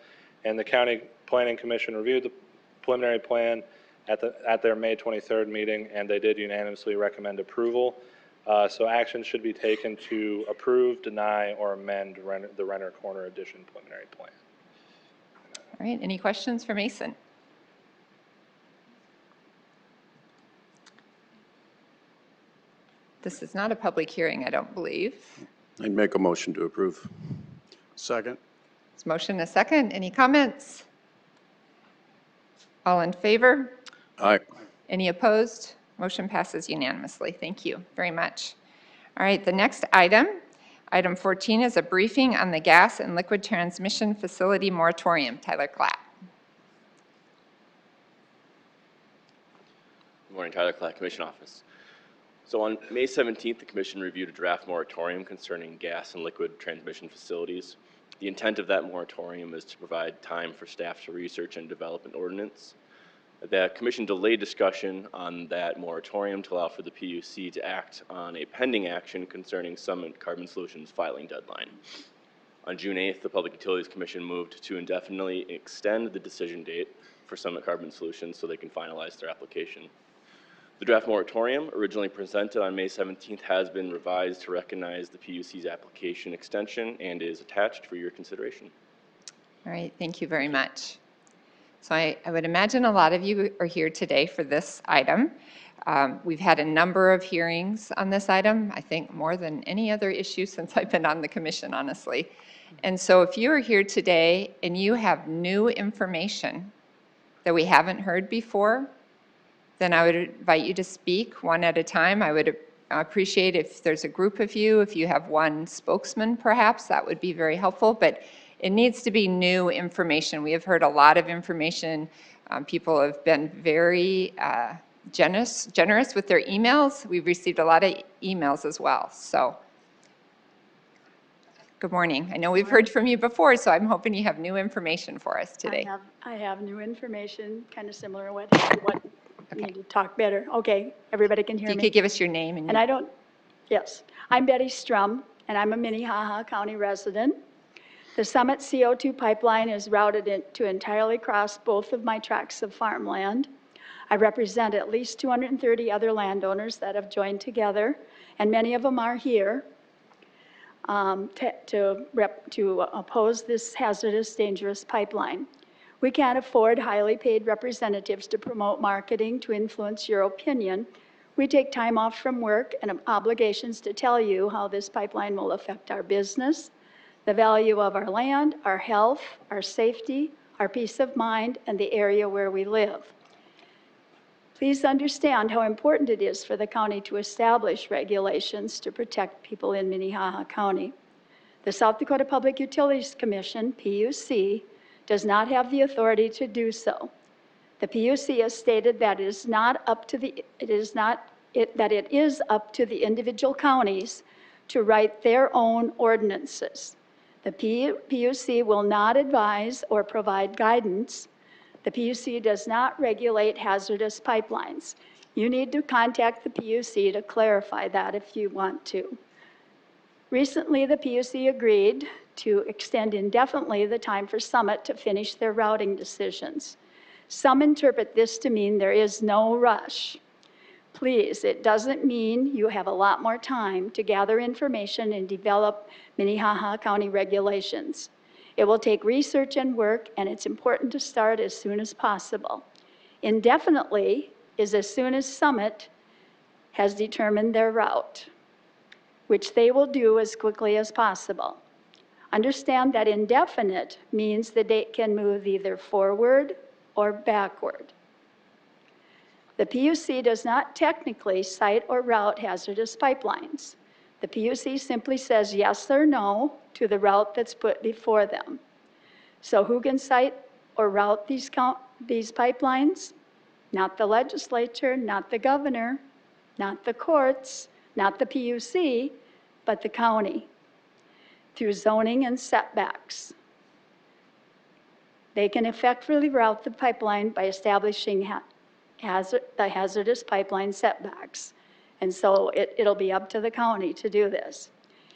And the County Planning Commission reviewed the preliminary plan at their May 23rd meeting, and they did unanimously recommend approval. So action should be taken to approve, deny, or amend the Renner Corner Addition preliminary plan. All right, any questions for Mason? This is not a public hearing, I don't believe. I'd make a motion to approve. Second. There's motion and a second. Any comments? All in favor? Aye. Any opposed? Motion passes unanimously. Thank you very much. All right, the next item, item 14, is a briefing on the gas and liquid transmission facility moratorium. Tyler Klatt. Good morning, Tyler Klatt, Commission Office. So on May 17th, the Commission reviewed a draft moratorium concerning gas and liquid transmission facilities. The intent of that moratorium is to provide time for staff to research and develop an ordinance. The Commission delayed discussion on that moratorium to allow for the PUC to act on a pending action concerning Summit Carbon Solutions filing deadline. On June 8th, the Public Utilities Commission moved to indefinitely extend the decision date for Summit Carbon Solutions so they can finalize their application. The draft moratorium, originally presented on May 17th, has been revised to recognize the PUC's application extension and is attached for your consideration. All right, thank you very much. So I would imagine a lot of you are here today for this item. We've had a number of hearings on this item, I think more than any other issue since I've been on the commission, honestly. And so if you are here today and you have new information that we haven't heard before, then I would invite you to speak one at a time. I would appreciate if there's a group of you, if you have one spokesman perhaps, that would be very helpful. But it needs to be new information. We have heard a lot of information. People have been very generous with their emails. We've received a lot of emails as well. So, good morning. I know we've heard from you before, so I'm hoping you have new information for us today. I have new information, kind of similar to what you need to talk better. Okay, everybody can hear If you me. could give us your name and I don't, yes. I'm Betty Strum, and I'm a Minnehaha County resident. The Summit CO2 pipeline is routed to entirely cross both of my tracts of farmland. I represent at least 230 other landowners that have joined together, and many of them are here to oppose this hazardous, dangerous pipeline. We can't afford highly paid representatives to promote marketing to influence your opinion. We take time off from work and obligations to tell you how this pipeline will affect our business, the value of our land, our health, our safety, our peace of mind, and the area where we live. Please understand how important it is for the county to establish regulations to protect people in Minnehaha County. The South Dakota Public Utilities Commission, PUC, does not have the authority to do so. The PUC has stated that it is up to the individual counties to write their own ordinances. The PUC will not advise or provide guidance. The PUC does not regulate hazardous pipelines. You need to contact the PUC to clarify that if you want to. Recently, the PUC agreed to extend indefinitely the time for Summit to finish their routing decisions. Some interpret this to mean there is no rush. Please, it doesn't mean you have a lot more time to gather information and develop Minnehaha County regulations. It will take research and work, and it's important to start as soon as possible. Indefinitely is as soon as Summit has determined their route, which they will do as quickly as possible. Understand that indefinite means the date can move either forward or backward. The PUC does not technically site or route hazardous pipelines. The PUC simply says yes or no to the route that's put before them. So who can site or route these pipelines? Not the legislature, not the governor, not the courts, not the PUC, but the county, through zoning and setbacks. They can effectively route the pipeline by establishing the hazardous pipeline setbacks. And so it'll be up to the county to do this.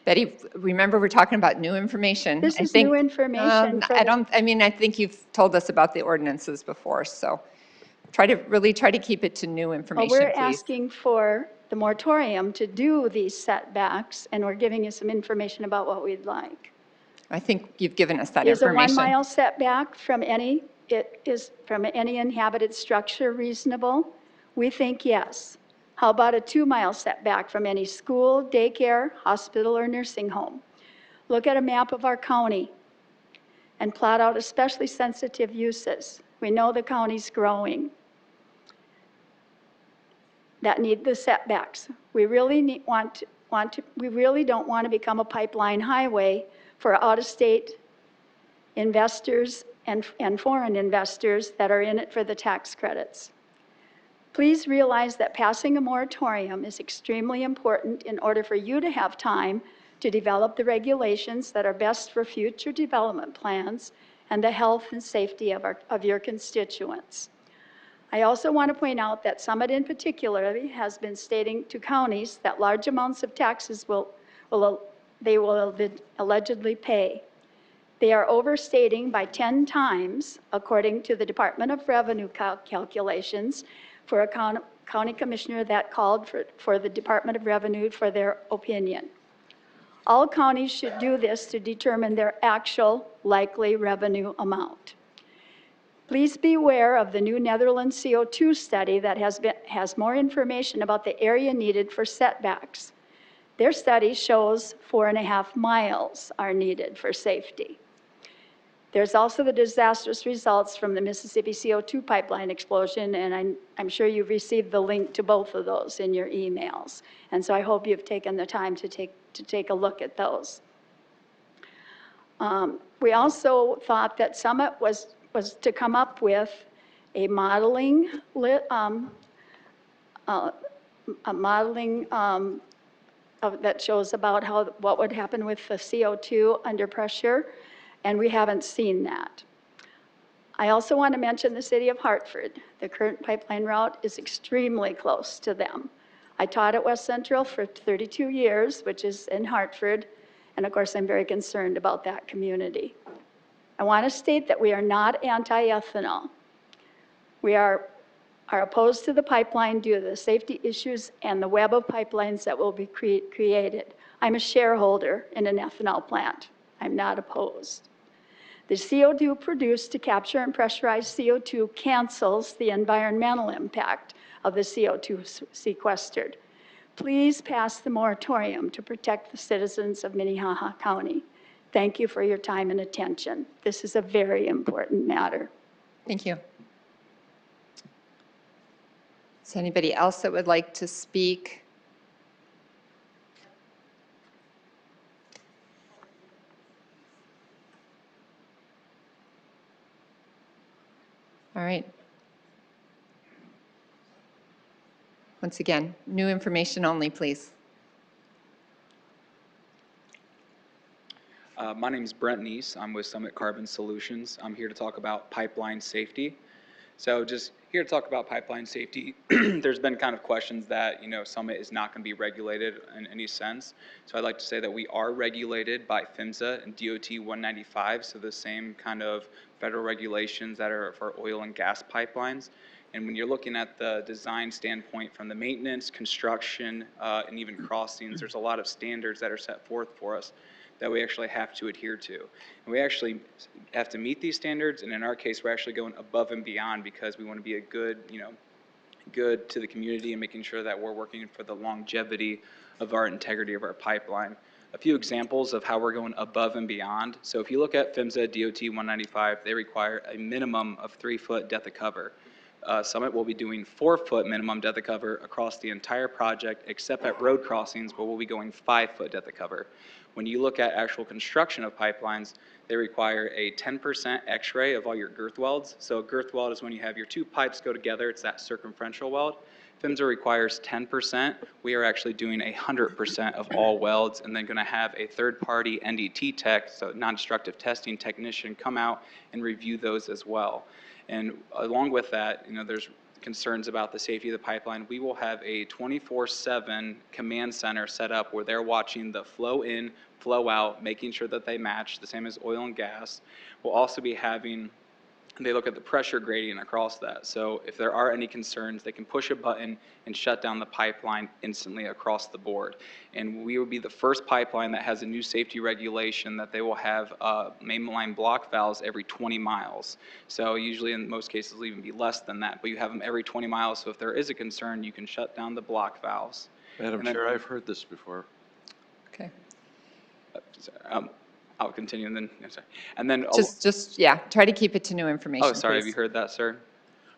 Betty, remember we're talking about new information. This is new information. I think you've told us about the ordinances before, so try to keep it to new information, Well, we're please. asking for the moratorium to do these setbacks, and we're giving you some information about what we'd like. I think you've given us that Is a information. 1 mile setback from any inhabited structure reasonable? We think yes. How about a 2 mile setback from any school, daycare, hospital, or nursing home? Look at a map of our county and plot out especially sensitive uses. We know the county's growing that need the setbacks. We really we really don't want to become a pipeline highway for out-of-state investors and foreign investors that are in it for the tax credits. Please realize that passing a moratorium is extremely important in order for you to have time to develop the regulations that are best for future development plans and the health and safety of your constituents. I also want to point out that Summit in particular has been stating to counties that large amounts of taxes they will allegedly pay. They are overstating by 10 times, according to the Department of Revenue calculations, for a county commissioner that called for the Department of Revenue for their opinion. All counties should do this to determine their actual likely revenue amount. Please be aware of the New Netherlands CO2 study that has more information about the area needed for setbacks. Their study shows 4.5 miles are needed for safety. There's also the disastrous results from the Mississippi CO2 pipeline explosion, and I'm sure you've received the link to both of those in your emails. And so I hope you've taken the time to take a look at those. We also thought that Summit was to come up with a modeling that shows about what would happen with the CO2 under pressure, and we haven't seen that. I also want to mention the city of Hartford. The current pipeline route is extremely close to them. I taught at West Central for 32 years, which is in Hartford, and of course I'm very concerned about that community. I want to state that we are not anti-ethanol. We are opposed to the pipeline due to the safety issues and the web of pipelines that will be created. I'm a shareholder in an ethanol plant. I'm not opposed. The CO2 produced to capture and pressurize CO2 cancels the environmental impact of the CO2 sequestered. Please pass the moratorium to protect the citizens of Minnehaha County. Thank you for your time and attention. This is a very important matter. Thank you. Is there anybody else that would like to speak? All right. Once again, new information only, please. My name is Brent Neese. I'm with Summit Carbon Solutions. I'm here to talk about pipeline safety. So just here to talk about pipeline safety. There's been kind of questions that, Summit is not going to be regulated in any sense. So I'd like to say that we are regulated by PHMSA and DOT 195, so the same kind of federal regulations that are for oil and gas pipelines. And when you're looking at the design standpoint from the maintenance, construction, and even crossings, there's a lot of standards that are set forth for us that we actually have to adhere to. And we actually have to meet these standards, and in our case, we're actually going above and beyond because we want to be a good, good to the community and making sure that we're working for the longevity of our integrity of our pipeline. A few examples of how we're going above and beyond. So if you look at PHMSA DOT 195, they require a minimum of 3-foot depth of cover. Summit will be doing 4-foot minimum depth of cover across the entire project, except at road crossings where we'll be going 5-foot depth of cover. When you look at actual construction of pipelines, they require a 10% X-ray of all your girth welds. So a girth weld is when you have your two pipes go together, it's that circumferential weld. PHMSA requires 10%. We are actually doing 100% of all welds, and then going to have a third-party NDT tech, so non-destructive testing technician, come out and review those as well. And along with that, there's concerns about the safety of the pipeline. We will have a 24/7 command center set up where they're watching the flow in, flow out, making sure that they match, the same as oil and gas. We'll also be having they look at the pressure gradient across that. So if there are any concerns, they can push a button and shut down the pipeline instantly across the board. And we will be the first pipeline that has a new safety regulation that they will have mainline block valves every 20 miles. So usually in most cases it'll even be less than that, but you have them every 20 miles. So if there is a concern, you can shut down the block valves. Madam And then- Chair, I've heard this before. Okay. I'll continue and then, I'm sorry. And then, Yeah, try to keep it to new information, oh, sorry, have please. you heard that, sir?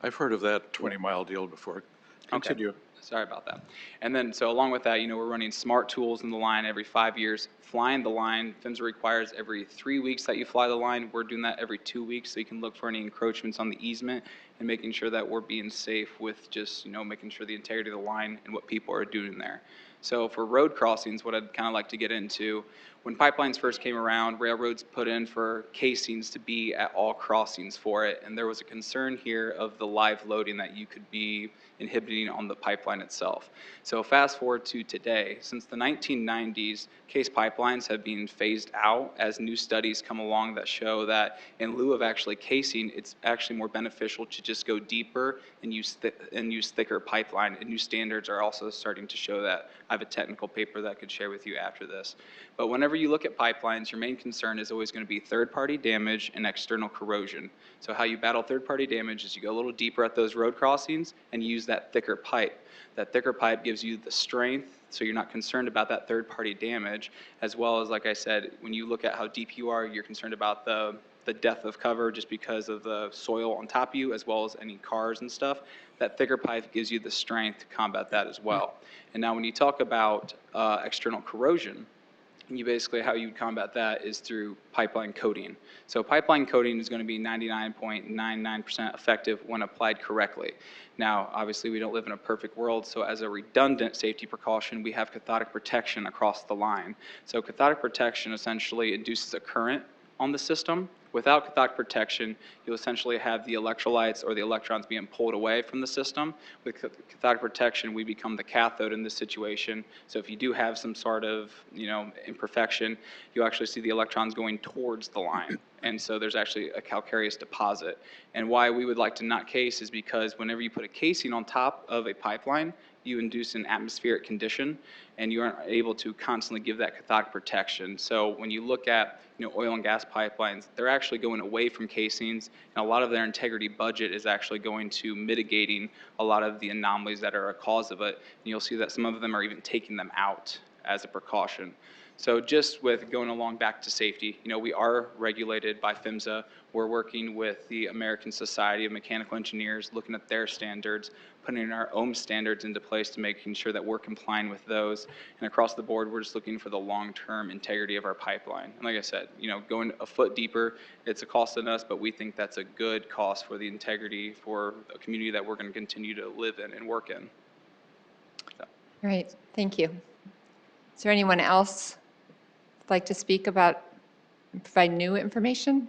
I've heard of that 20-mile deal before. Continue. Okay. Sorry about that. And then, so along with that, we're running smart tools in the line every 5 years. Flying the line, PHMSA requires every 3 weeks that you fly the line. We're doing that every 2 weeks, so you can look for any encroachments on the easement and making sure that we're being safe with just, making sure the integrity of the line and what people are doing there. So for road crossings, what I'd kind of like to get into, when pipelines first came around, railroads put in for casings to be at all crossings for it, and there was a concern here of the live loading that you could be inhibiting on the pipeline itself. So fast forward to today, since the 1990s, case pipelines have been phased out as new studies come along that show that in lieu of actually casing, it's actually more beneficial to just go deeper and use thicker pipeline, and new standards are also starting to show that. I have a technical paper that I could share with you after this. But whenever you look at pipelines, your main concern is always going to be third-party damage and external corrosion. So how you battle third-party damage is you go a little deeper at those road crossings and use that thicker pipe. That thicker pipe gives you the strength, so you're not concerned about that third-party damage, as well as, like I said, when you look at how deep you are, you're concerned about the depth of cover just because of the soil on top of you, as well as any cars and stuff. That thicker pipe gives you the strength to combat that as well. And now when you talk about external corrosion, how you combat that is through pipeline coating. So pipeline coating is going to be 99.99% effective when applied correctly. Now, obviously, we don't live in a perfect world, so as a redundant safety precaution, we have cathodic protection across the line. So cathodic protection essentially induces a current on the system. Without cathodic protection, you'll essentially have the electrolytes or the electrons being pulled away from the system. With cathodic protection, we become the cathode in this situation. So if you do have some sort of, imperfection, you actually see the electrons going towards the line. And so there's actually a calcareous deposit. And why we would like to not case is because whenever you put a casing on top of a pipeline, you induce an atmospheric condition, and you aren't able to constantly give that cathodic protection. So when you look at oil and gas pipelines, they're actually going away from casings, and a lot of their integrity budget is actually going to mitigating a lot of the anomalies that are a cause of it. And you'll see that some of them are even taking them out as a precaution. So just with going along back to safety, we are regulated by PHMSA. We're working with the American Society of Mechanical Engineers, looking at their standards, putting our own standards into place to making sure that we're complying with those. And across the board, we're just looking for the long-term integrity of our pipeline. And like I said, going a foot deeper, it's a cost on us, but we think that's a good cost for the integrity for a community that we're going to continue to live in and work in. So. All right, thank you. Is there anyone else who'd like to speak about, provide new information?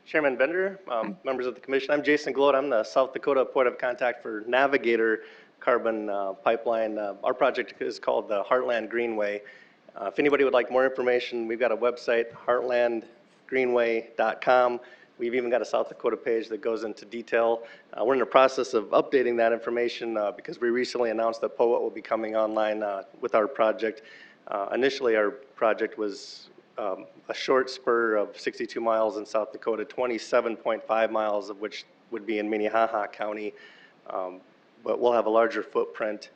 Chairman Bender, members of the commission, I'm Jason Gloat. I'm the South Dakota point of contact for Navigator Carbon Pipeline. Our project is called the Heartland Greenway. If anybody would like more information, we've got a website, heartlandgreenway.com. We've even got a South Dakota page that goes into detail. We're in the process of updating that information because we recently announced that POET will be coming online with our project. Initially, our project was a short spur of 62 miles in South Dakota, 27.5 miles of which would be in Minnehaha County. But we'll have a larger footprint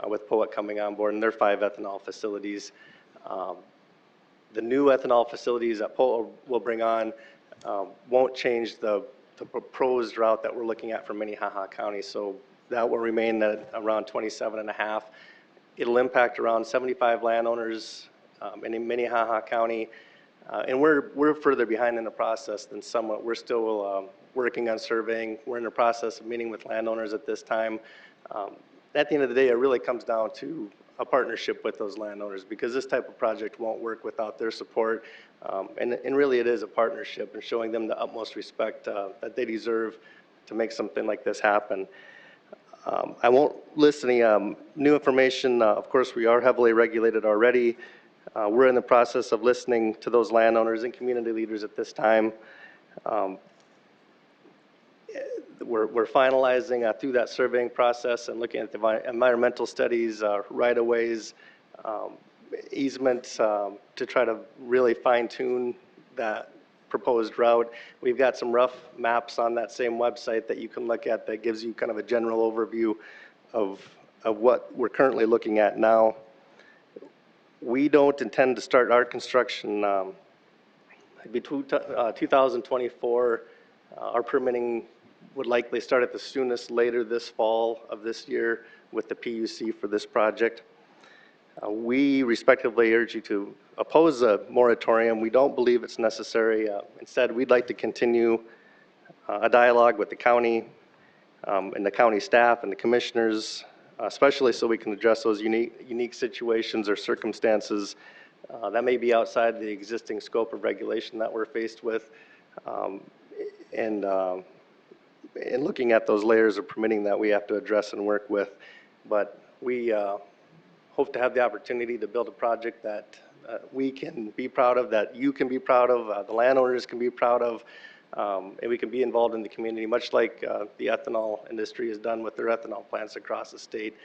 with POET coming on board and their 5 ethanol facilities. The new ethanol facilities that POET will bring on won't change the proposed route that we're looking at for Minnehaha County. So that will remain at around 27.5. It'll impact around 75 landowners in Minnehaha County. And we're further behind in the process than Summit. We're still working on surveying. We're in the process of meeting with landowners at this time. At the end of the day, it really comes down to a partnership with those landowners because this type of project won't work without their support. And really it is a partnership and showing them the utmost respect that they deserve to make something like this happen. I won't list any new information. Of course, we are heavily regulated already. We're in the process of listening to those landowners and community leaders at this time. Um, We're finalizing through that surveying process and looking at the environmental studies, right-of-ways, easements, to try to really fine-tune that proposed route. We've got some rough maps on that same website that you can look at that gives you kind of a general overview of what we're currently looking at now. We don't intend to start our construction between 2024. Our permitting would likely start at the soonest later this fall of this year with the PUC for this project. We respectively urge you to oppose a moratorium. We don't believe it's necessary. Instead, we'd like to continue a dialogue with the county and the county staff and the commissioners, especially so we can address those unique situations or circumstances that may be outside the existing scope of regulation that we're faced with, and looking at those layers of permitting that we have to address and work with. But we hope to have the opportunity to build a project that we can be proud of, that you can be proud of, the landowners can be proud of, and we can be involved in the community, much like the ethanol industry has done with their ethanol plants across the state.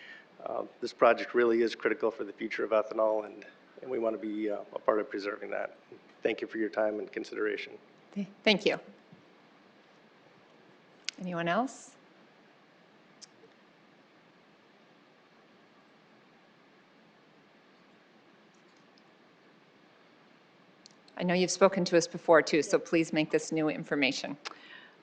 This project really is critical for the future of ethanol, and we want to be a part of preserving that. Thank you for your time and consideration. Thank you. Anyone else? I know you've spoken to us before too, so please make this new information.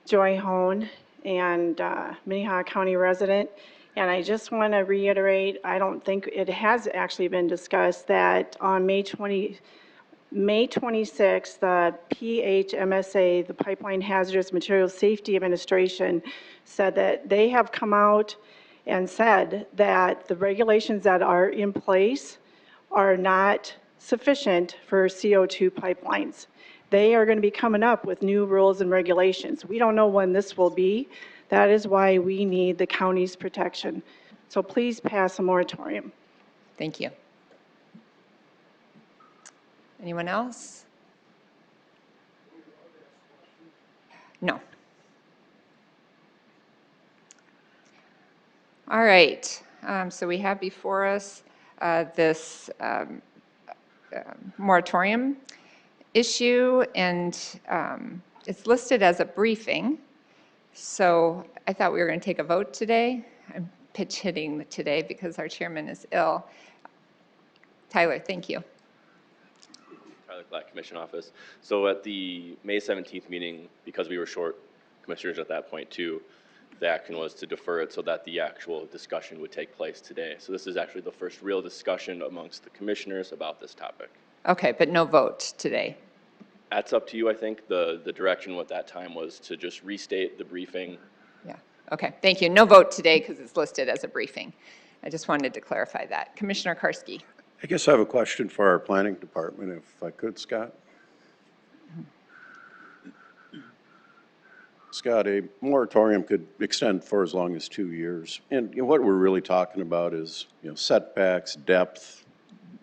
Joy Hone, and Minnehaha County resident. And I just want to reiterate, I don't think it has actually been discussed, that on May 26th, the PHMSA, the Pipeline Hazardous Materials Safety Administration, said that they have come out and said that the regulations that are in place are not sufficient for CO2 pipelines. They are going to be coming up with new rules and regulations. We don't know when this will be. That is why we need the county's protection. So please pass a moratorium. Thank you. Anyone else? No. All right. So we have before us this moratorium issue, and it's listed as a briefing. So I thought we were going to take a vote today. I'm pitch hitting today because our chairman is ill. Tyler, thank you. Tyler Clack, Commission Office. So at the May 17th meeting, because we were short commissioners at that point too, the action was to defer it so that the actual discussion would take place today. So this is actually the first real discussion amongst the commissioners about this topic. Okay, but no vote today. That's up to you, I think. The direction at that time was to just restate the briefing. Yeah, okay, thank you. No vote today because it's listed as a briefing. I just wanted to clarify that. Commissioner Karski. I guess I have a question for our planning department, if I could, Scott. Scott, a moratorium could extend for as long as 2 years. And what we're really talking about is, setbacks, depth,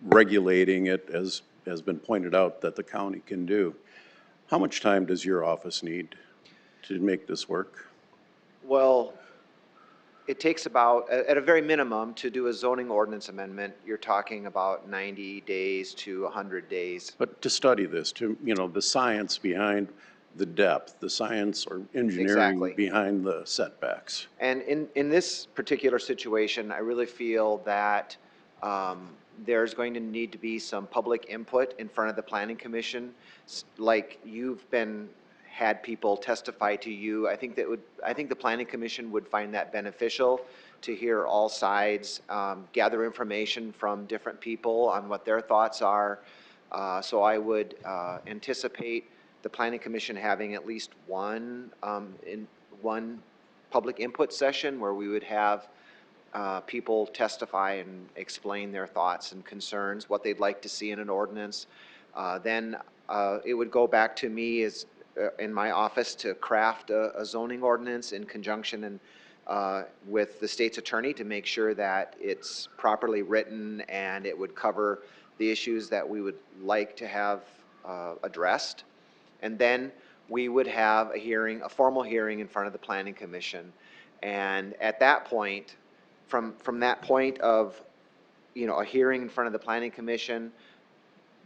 regulating it, as has been pointed out that the county can do. How much time does your office need to make this work? Well, it takes about, at a very minimum, to do a zoning ordinance amendment, you're talking about 90 days to 100 days. But to study this, the science behind the depth, the science or engineering Exactly. behind the setbacks. And in this particular situation, I really feel that there's going to need to be some public input in front of the Planning Commission. Like you've had people testify to you. I think the Planning Commission would find that beneficial to hear all sides, gather information from different people on what their thoughts are. So I would anticipate the Planning Commission having at least one public input session where we would have people testify and explain their thoughts and concerns, what they'd like to see in an ordinance. Then it would go back to me as in my office to craft a zoning ordinance in conjunction with the state's attorney to make sure that it's properly written and it would cover the issues that we would like to have addressed. And then we would have a hearing, a formal hearing in front of the Planning Commission. And at that point, from that point of, a hearing in front of the Planning Commission,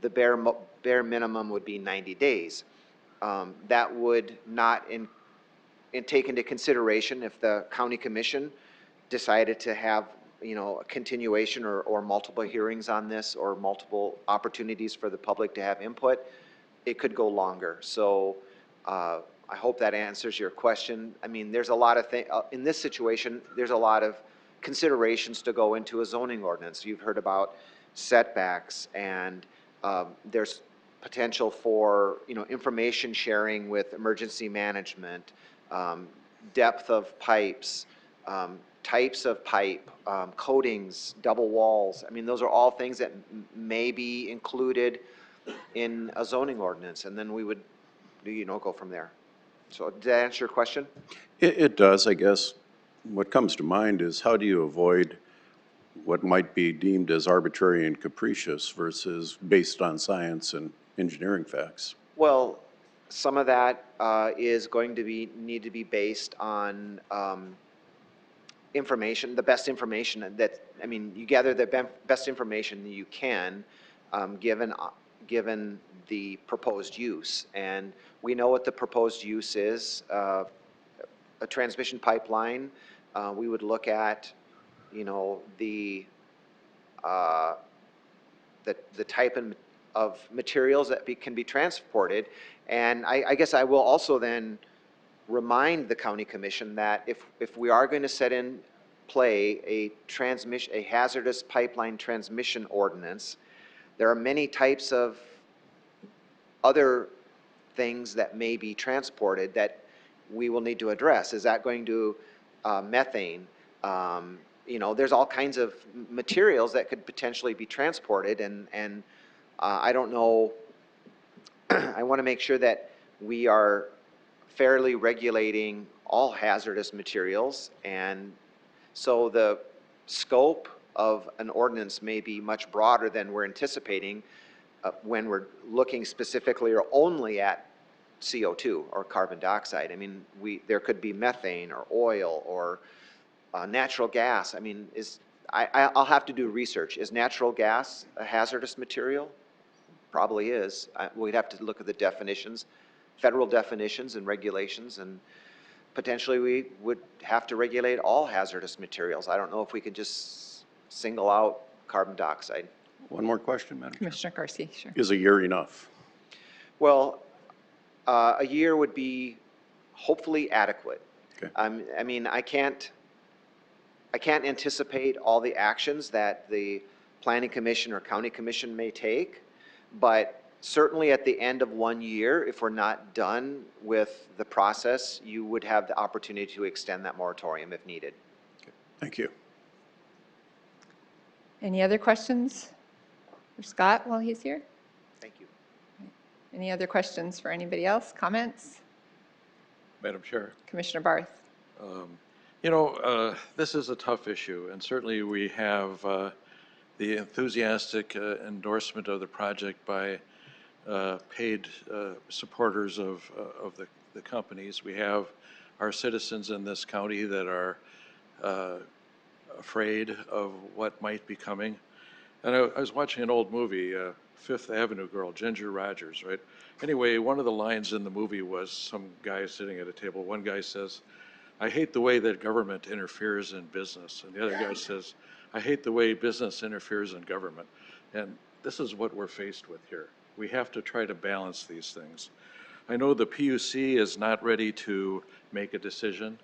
the bare minimum would be 90 days. That would not take into consideration if the County Commission decided to have, a continuation or multiple hearings on this or multiple opportunities for the public to have input, it could go longer. So I hope that answers your question. I mean, there's a lot of things, in this situation, there's a lot of considerations to go into a zoning ordinance. You've heard about setbacks, and there's potential for, information sharing with emergency management, depth of pipes, types of pipe, coatings, double walls. I mean, those are all things that may be included in a zoning ordinance, and then we would, go from there. So did that answer your question? It does, I guess. What comes to mind is how do you avoid what might be deemed as arbitrary and capricious versus based on science and engineering facts? Well, some of that is going to need to be based on information, the best information you gather the best information that you can, given the proposed use. And we know what the proposed use is, a transmission pipeline. We would look at, the type of materials that can be transported. And I guess I will also then remind the County Commission that if we are going to set in play a hazardous pipeline transmission ordinance, there are many types of other things that may be transported that we will need to address. Is that going to methane? There's all kinds of materials that could potentially be transported, and I don't know. I want to make sure that we are fairly regulating all hazardous materials, and so the scope of an ordinance may be much broader than we're anticipating when we're looking specifically or only at CO2 or carbon dioxide. I mean, there could be methane or oil or natural gas. I mean, I'll have to do research. Is natural gas a hazardous material? Probably is. We'd have to look at the definitions, federal definitions and regulations, and potentially we would have to regulate all hazardous materials. I don't know if we could just single out carbon dioxide. One more question, Madam Chair. Commissioner Karski, sure. Is a year enough? Well, a year would be hopefully adequate. Okay. I mean, I can't anticipate all the actions that the Planning Commission or County Commission may take, but certainly at the end of 1 year, if we're not done with the process, you would have the opportunity to extend that moratorium if needed. Okay. Thank you. Any other questions for Scott while he's here? Thank you. Any other questions for anybody else? Comments? Madam Chair. Commissioner Barth. This is a tough issue, and certainly we have the enthusiastic endorsement of the project by paid supporters of the companies. We have our citizens in this county that are afraid of what might be coming. And I was watching an old movie, Fifth Avenue Girl, Ginger Rogers, right? Anyway, one of the lines in the movie was some guy sitting at a table. One guy says, "I hate the way that government interferes in business." And the other guy says, "I hate the way business interferes in government." And this is what we're faced with here. We have to try to balance these things. I know the PUC is not ready to make a decision.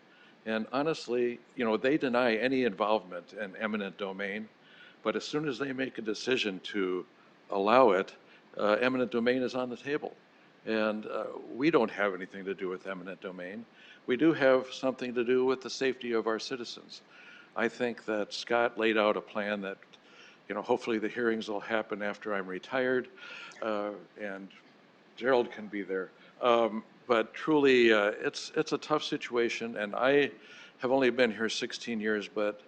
And honestly, they deny any involvement in eminent domain. But as soon as they make a decision to allow it, eminent domain is on the table. And we don't have anything to do with eminent domain. We do have something to do with the safety of our citizens. I think that Scott laid out a plan that, hopefully the hearings will happen after I'm retired, and Gerald can be there. But truly, it's a tough situation, and I have only been here 16 years, but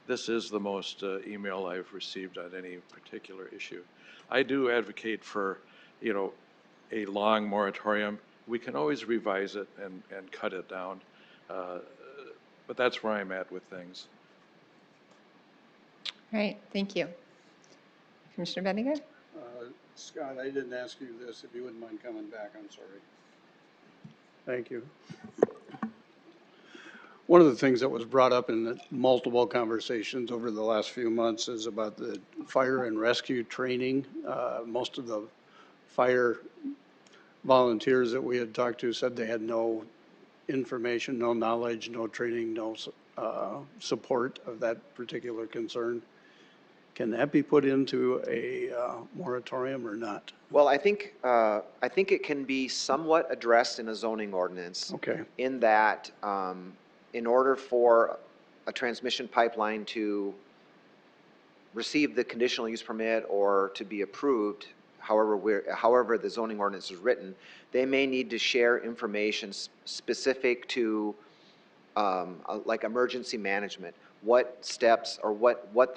this is the most email I've received on any particular issue. I do advocate for, you know, a long moratorium. We can always revise it and cut it down. But that's where I'm at with things. All right, thank you. Commissioner Bendigo? Scott, I didn't ask you this. If you wouldn't mind coming back, I'm sorry. Thank you. One of the things that was brought up in the multiple conversations over the last few months is about the fire and rescue training. Most of the fire volunteers that we had talked to said they had no information, no knowledge, no training, no support of that particular concern. Can that be put into a moratorium or not? Well, I think it can be somewhat addressed in a zoning ordinance. Okay. In that, in order for a transmission pipeline to receive the conditional use permit or to be approved, however the zoning ordinance is written, they may need to share information specific to like emergency management, what steps or what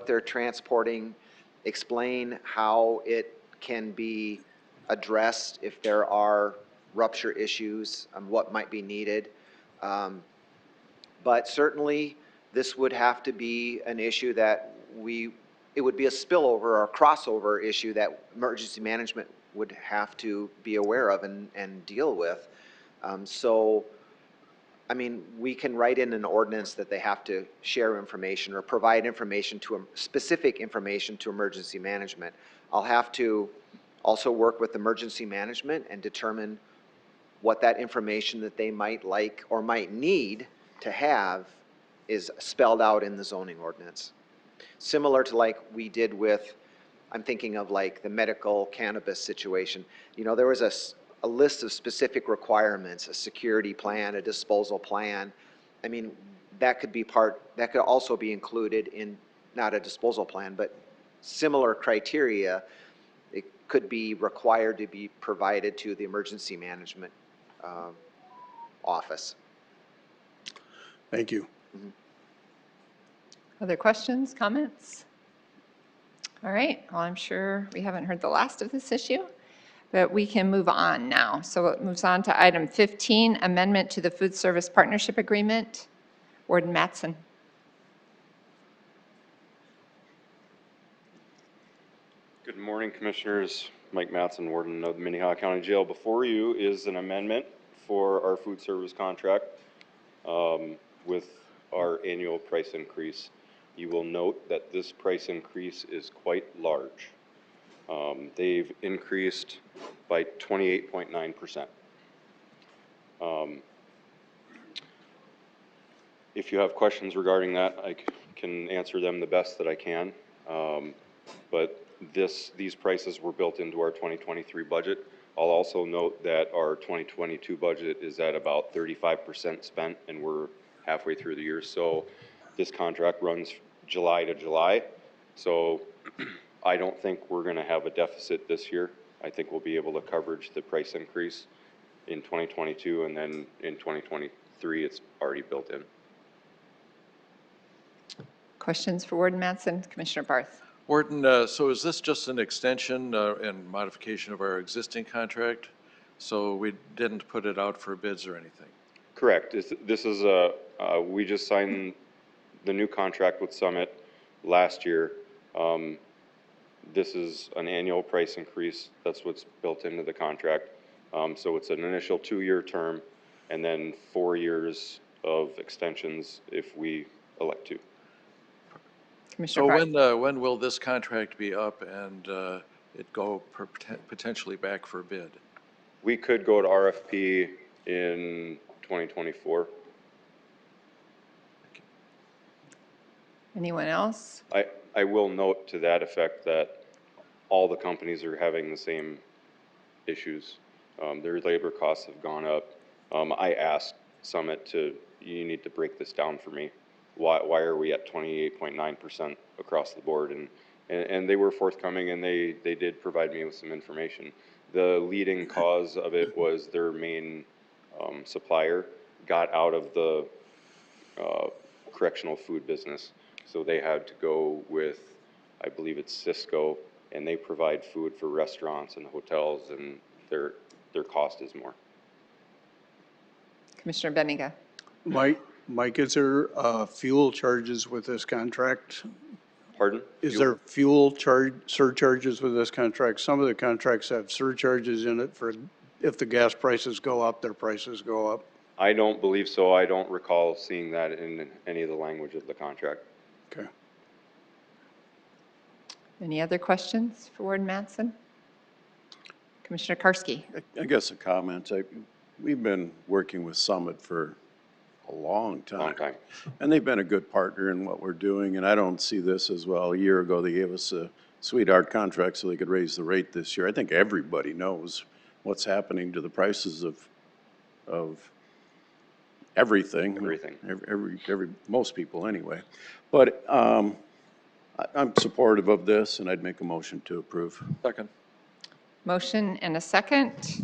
they're transporting, explain how it can be addressed if there are rupture issues, what might be needed. But certainly this would have to be an issue that it would be a spillover or a crossover issue that emergency management would have to be aware of and deal with. So, I mean, we can write in an ordinance that they have to share information or provide information to specific information to emergency management. I'll have to also work with emergency management and determine what that information that they might like or might need to have is spelled out in the zoning ordinance. Similar to like we did with, I'm thinking of like the medical cannabis situation. You know, there was a list of specific requirements, a security plan, a disposal plan. I mean, that could also be included in, not a disposal plan, but similar criteria. It could be required to be provided to the emergency management office. Thank you. Mm-hmm. Other questions, comments? All right, well, I'm sure we haven't heard the last of this issue, but we can move on now. So it moves on to item 15, amendment to the Food Service Partnership Agreement. Warden Mattson. Good morning, Commissioners. Mike Mattson, Warden of the Minnehaha County Jail. Before you is an amendment for our food service contract with our annual price increase. You will note that this price increase is quite large. They've increased by 28.9%. If you have questions regarding that, I can answer them the best that I can. But these prices were built into our 2023 budget. I'll also note that our 2022 budget is at about 35% spent, and we're halfway through the year. So this contract runs July to July. So I don't think we're going to have a deficit this year. I think we'll be able to coverage the price increase in 2022, and then in 2023, it's already built in. Questions for Warden Mattson? Commissioner Barth. Warden, so is this just an extension and modification of our existing contract? So we didn't put it out for bids or anything? Correct. This is we just signed the new contract with Summit last year. This is an annual price increase. That's what's built into the contract. So it's an initial 2-year term and then 4 years of extensions if we elect to. So when will this contract be up and it go potentially back for bid? We could go to RFP in 2024. Anyone else? I will note to that effect that all the companies are having the same issues. Their labor costs have gone up. I asked Summit you need to break this down for me. Why are we at 28.9% across the board? And they were forthcoming, and they did provide me with some information. The leading cause of it was their main supplier got out of the correctional food business. So they had to go with, I believe it's Cisco, and they provide food for restaurants and hotels, and their cost is more. Commissioner Benega. Mike, is there fuel charges with this contract? Pardon? Is there fuel surcharges with this contract? Some of the contracts have surcharges in it for if the gas prices go up, their prices go up. I don't believe so. I don't recall seeing that in any of the language of the contract. Okay. Any other questions for Warden Mattson? Commissioner Karski. I guess a comment. We've been working with Summit for a long time. Long time. And they've been a good partner in what we're doing, and I don't see this as, well, a year ago they gave us a sweetheart contract so they could raise the rate this year. I think everybody knows what's happening to the prices of everything. Everything. Most people anyway. But I'm supportive of this, and I'd make a motion to approve. Second. Motion and a second.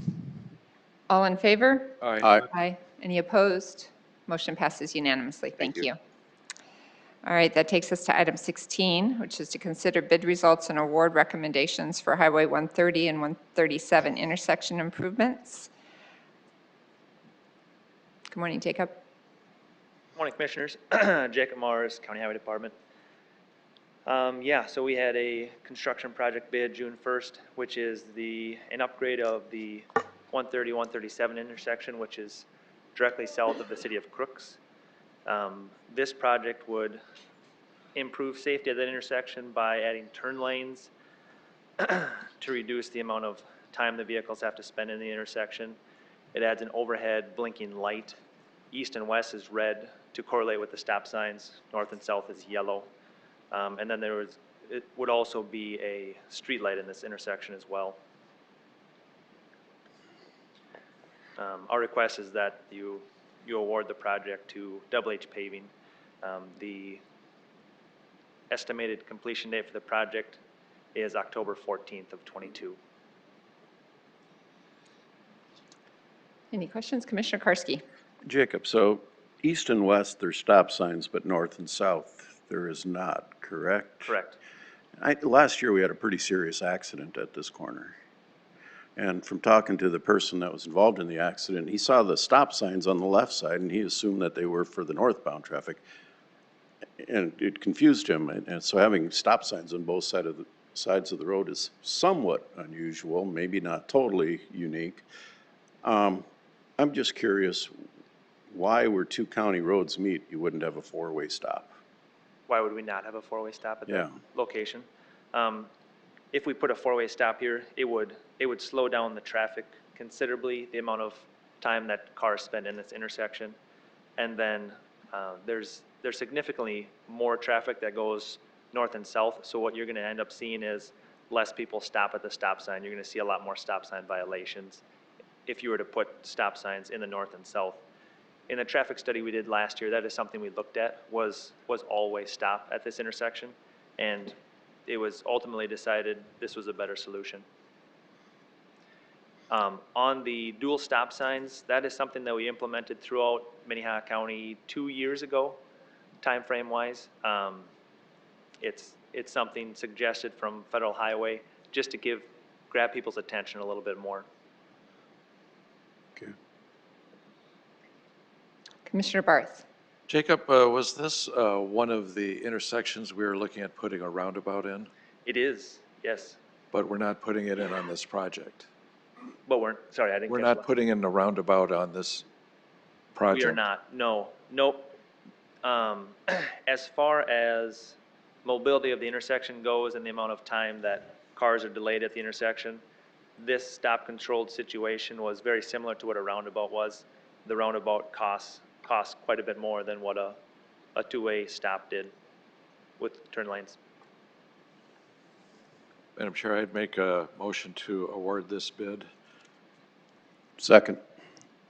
All in favor? Aye. Aye. Aye. Any opposed? Motion passes unanimously. Thank you. All right, that takes us to item 16, which is to consider bid results and award recommendations for Highway 130 and 137 intersection improvements. Good morning, Jacob. Good morning, Commissioners. Jacob Morris, County Highway Department. So we had a construction project bid June 1st, which is an upgrade of the 130, 137 intersection, which is directly south of the city of Crooks. This project would improve safety at that intersection by adding turn lanes to reduce the amount of time the vehicles have to spend in the intersection. It adds an overhead blinking light. East and west is red to correlate with the stop signs. North and south is yellow. And then it would also be a street light in this intersection as well. Our request is that you award the project to Double H Paving. The estimated completion date for the project is October 14th of 22. Any questions? Commissioner Karski. Jacob, so east and west, there's stop signs, but north and south, there is not, correct? Correct. Last year, we had a pretty serious accident at this corner. And from talking to the person that was involved in the accident, he saw the stop signs on the left side, and he assumed that they were for the northbound traffic. And it confused him. And so having stop signs on both sides of the road is somewhat unusual, maybe not totally unique. I'm just curious, why where two county roads meet, you wouldn't have a four-way stop? Why would we not have a four-way stop at that Yeah. location? If we put a four-way stop here, it would slow down the traffic considerably, the amount of time that cars spend in this intersection. And then there's significantly more traffic that goes north and south. So what you're going to end up seeing is less people stop at the stop sign. You're going to see a lot more stop sign violations if you were to put stop signs in the north and south. In the traffic study we did last year, that is something we looked at, was always stop at this intersection. And it was ultimately decided this was a better solution. On the dual stop signs, that is something that we implemented throughout Minnehaha County 2 years ago, time frame wise. It's something suggested from Federal Highway just to grab people's attention a little bit more. Okay. Commissioner Barth. Jacob, was this one of the intersections we were looking at putting a roundabout in? It is, yes. But we're not putting it in on this project. But sorry, I didn't We're catch not that. putting in the roundabout on this project. We are not, no, nope. As far as mobility of the intersection goes and the amount of time that cars are delayed at the intersection, this stop-controlled situation was very similar to what a roundabout was. The roundabout costs quite a bit more than what a two-way stop did with turn lanes. Madam Chair, I'd make a motion to award this bid. Second.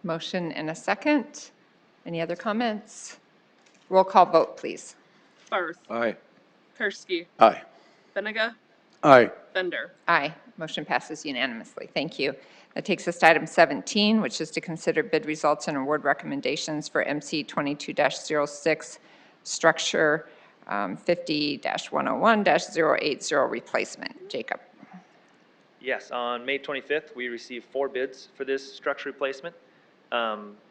Motion and a second. Any other comments? Roll call vote, please. Barth. Aye. Karski. Aye. Benega. Aye. Bender. Aye. Motion passes unanimously. Thank you. That takes us to item 17, which is to consider bid results and award recommendations for MC 22-06 structure 50-101-080 replacement. Jacob. Yes, on May 25th, we received 4 bids for this structure replacement.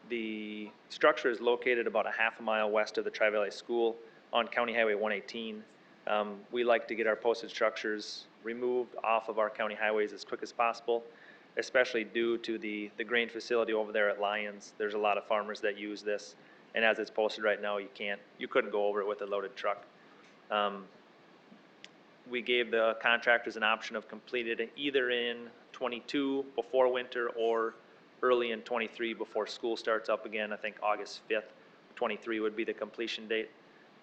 The structure is located about a half a mile west of the Tri-Valley School on County Highway 118. We like to get our posted structures removed off of our county highways as quick as possible, especially due to the grain facility over there at Lyons. There's a lot of farmers that use this, and as it's posted right now, you couldn't go over it with a loaded truck. We gave the contractors an option of completed it either in 22 before winter or early in 23 before school starts up again. I think August 5th, 23 would be the completion date.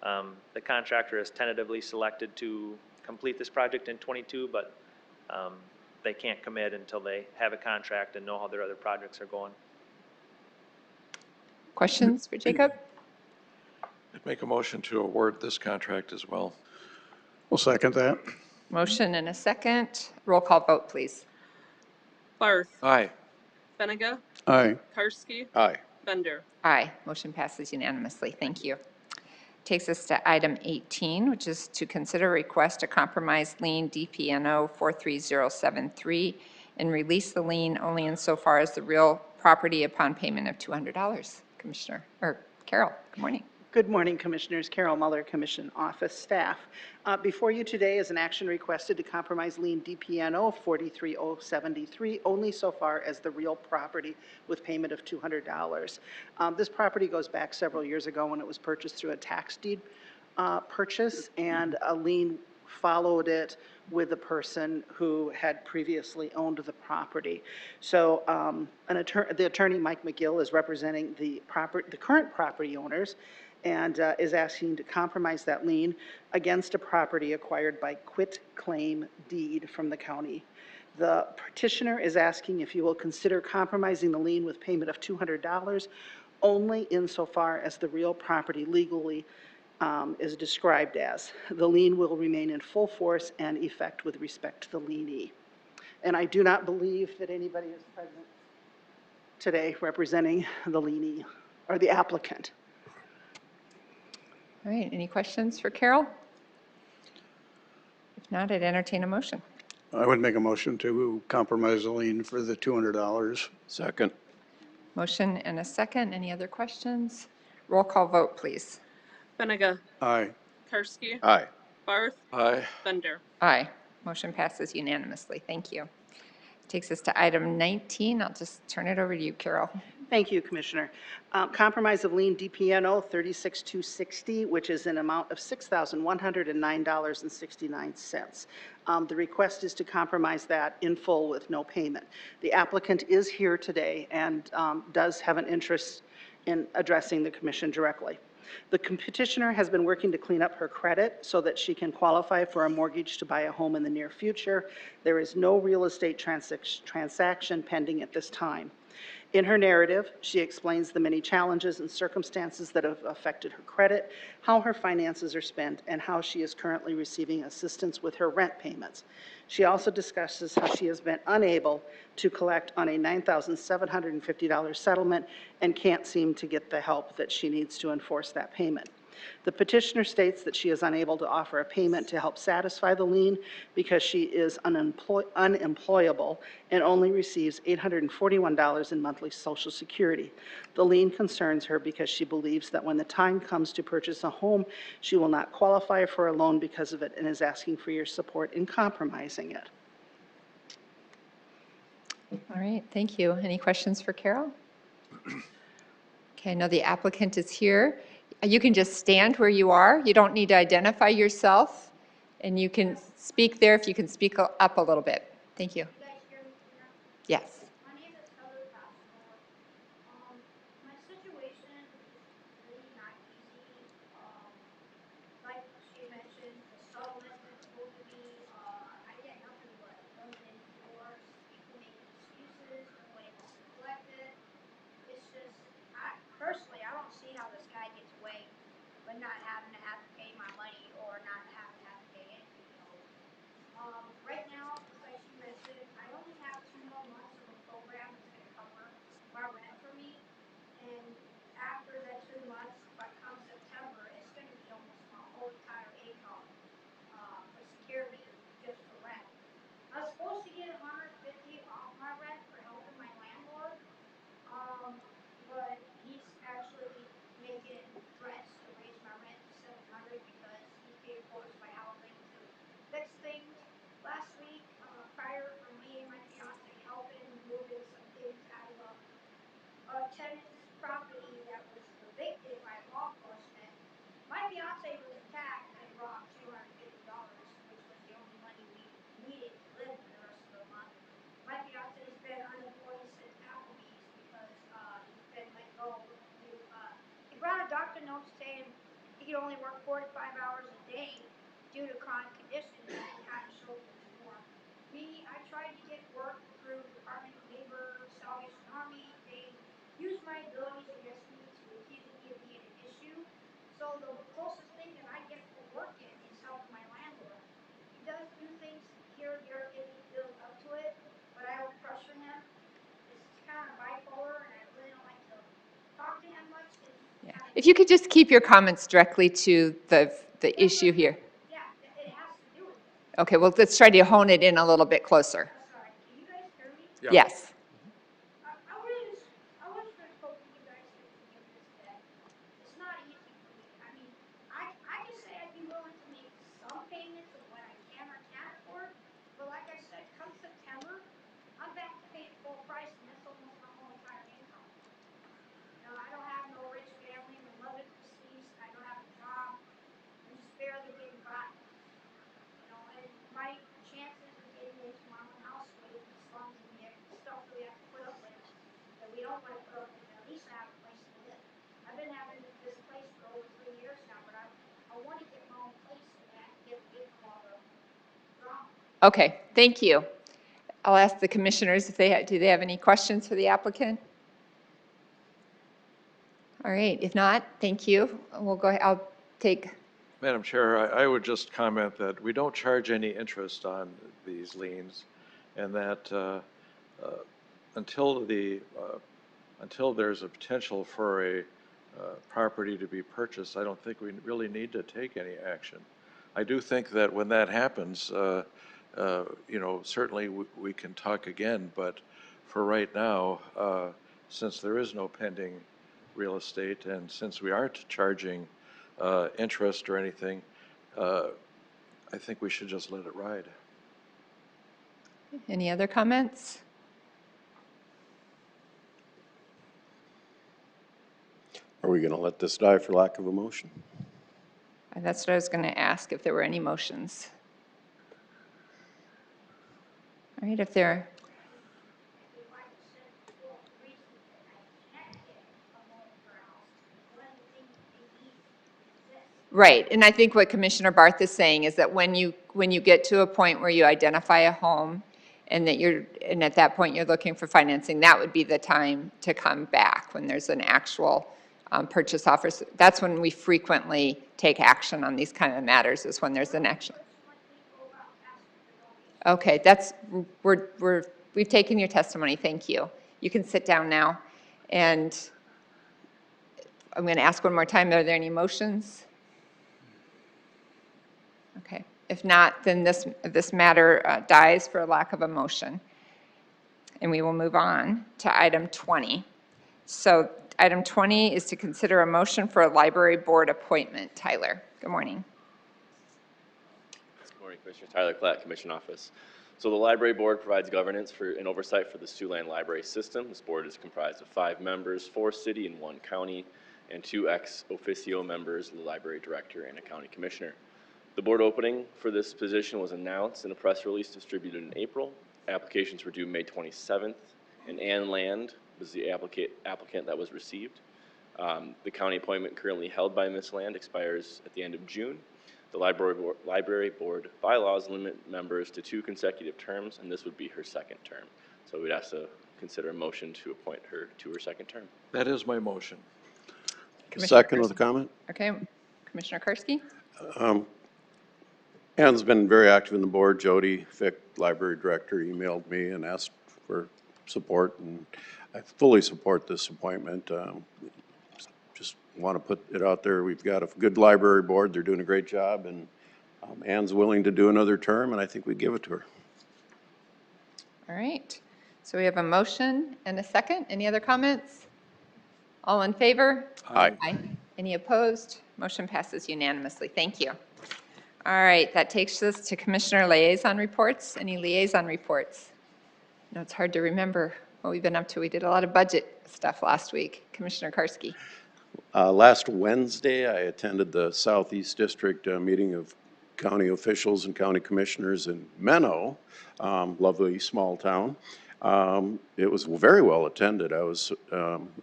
The contractor has tentatively selected to complete this project in 22, but they can't commit until they have a contract and know how their other projects are going. Questions for Jacob? I'd make a motion to award this contract as well. We'll second that. Motion and a second. Roll call vote, please. Barth. Aye. Benega. Aye. Karski. Aye. Bender. Aye. Motion passes unanimously. Thank you. Takes us to item 18, which is to consider request to compromise lien DPNO 43073 and release the lien only insofar as the real property upon payment of $200. Commissioner, or Carol, good morning. Good morning, Commissioners. Carol Muller, Commission Office staff. Before you today is an action requested to compromise lien DPNO 43073 only so far as the real property with payment of $200. This property goes back several years ago when it was purchased through a tax deed purchase, and a lien followed it with the person who had previously owned the property. So the attorney, Mike McGill, is representing the current property owners and is asking to compromise that lien against a property acquired by quit claim deed from the county. The petitioner is asking if you will consider compromising the lien with payment of $200 only insofar as the real property legally is described as. The lien will remain in full force and effect with respect to the lienee. And I do not believe that anybody is present today representing the lienee or the applicant. All right, any questions for Carol? If not, I'd entertain a motion. I would make a motion to compromise the lien for the $200. Second. Motion and a second. Any other questions? Roll call vote, please. Benega. Aye. Karski. Aye. Barth. Aye. Bender. Aye. Motion passes unanimously. Thank you. Takes us to item 19. I'll just turn it over to you, Carol. Thank you, Commissioner. Compromise of lien DPNO 36260, which is an amount of $6,109.69. The request is to compromise that in full with no payment. The applicant is here today and does have an interest in addressing the commission directly. The petitioner has been working to clean up her credit so that she can qualify for a mortgage to buy a home in the near future. There is no real estate transaction pending at this time. In her narrative, she explains the many challenges and circumstances that have affected her credit, how her finances are spent, and how she is currently receiving assistance with her rent payments. She also discusses how she has been unable to collect on a $9,750 settlement and can't seem to get the help that she needs to enforce that payment. The petitioner states that she is unable to offer a payment to help satisfy the lien because she is unemployable and only receives $841 in monthly Social Security. The lien concerns her because she believes that when the time comes to purchase a home, she will not qualify for a loan because of it and is asking for your support in compromising it. All right, thank you. Any questions for Carol? Okay, I know the applicant is here. You can just stand where you are. You don't need to identify yourself. And you can speak there if you can speak up a little bit. Thank you. Yes. Personally, I don't see how this guy gets away with not having to pay my money or not having to pay anything. Right now, like she mentioned, I only have 2 more months of a tenant's property that was evicted by law enforcement. My fiance was attacked and robbed $250, which was the only money we needed to live for the rest of the month. My fiance's been unemployed since Applebee's because he's been let go. He brought a doctor note saying he could only work 4 to 5 hours a day due to chronic conditions and cotton shoulders anymore. I tried to get work through Department of Labor, Salvation Army. They used my abilities against me to accuse me of being an issue. So the closest thing that I get for working is helping my landlord. He does do things here and there, get me to build up to it, but I don't pressure him. It's kind of bipolar, and I really don't like to talk to him much because he's kind of. If you could just keep your comments directly to the issue here. Yeah, it has to do with it. Okay, well, let's try to hone it in a little bit closer. Sorry, can you guys hear me? Yeah. Yes. I was just hoping you guys could forgive this debt. It's not easy for me. I mean, I can say I'd be willing to make some payments of what I can or can't afford, but like I said, come September, I'm back to paying full price, and that's almost my whole entire income. You know, I don't have no rich family. My mother's deceased. I don't have a job. I'm just barely getting by. You know, and my chances of getting into my own house with the slums and the stuff that we have to put up with, that we don't want to put up with, at least I have a place to live. I've been having this place for over 3 years now, but I want to get my own place so that I can get away from all the drama. Okay, thank you. I'll ask the commissioners if do they have any questions for the applicant? All right, if not, thank you. We'll go, I'll take. Madam Chair, I would just comment that we don't charge any interest on these liens, and that until there's a potential for a property to be purchased, I don't think we really need to take any action. I do think that when that happens, certainly we can talk again, but for right now, since there is no pending real estate, and since we aren't charging interest or anything, I think we should just let it ride. Any other comments? Are we going to let this die for lack of a motion? And that's what I was going to ask, if there were any motions. All right, if there. Right, and I think what Commissioner Barth is saying is that when you get to a point where you identify a home and at that point you're looking for financing, that would be the time to come back when there's an actual purchase offer. That's when we frequently take action on these kind of matters, is when there's an action. Okay, we've taken your testimony, thank you. You can sit down now. And I'm going to ask one more time, are there any motions? Okay, if not, then this matter dies for lack of a motion. And we will move on to item 20. So item 20 is to consider a motion for a library board appointment. Tyler, good morning. Good morning, Commissioner Tyler Klatt, Commission Office. So the library board provides governance and oversight for the Siouxland library system. This board is comprised of 5 members, 4 city and 1 county, and 2 ex officio members, the library director and a county commissioner. The board opening for this position was announced in a press release distributed in April. Applications were due May 27th, and Ann Land was the applicant that was received. The county appointment currently held by Ms. Land expires at the end of June. The library board bylaws limit members to 2 consecutive terms, and this would be her 2nd term. So we'd have to consider a motion to appoint her to her 2nd term. That is my motion. Second with a comment? Okay, Commissioner Karski? Ann's been very active in the board. Jody Fick, library director, emailed me and asked for support, and I fully support this appointment. Just want to put it out there. We've got a good library board. They're doing a great job, and Ann's willing to do another term, and I think we give it to her. All right, so we have a motion and a second. Any other comments? All in favor? Aye. Aye. Any opposed? Motion passes unanimously. Thank you. All right, that takes us to Commissioner Liaison Reports. Any liaison reports? No, it's hard to remember what we've been up to. We did a lot of budget stuff last week. Commissioner Karski. Last Wednesday, I attended the Southeast District meeting of county officials and county commissioners in Minnehaha, lovely small town. It was very well attended. I was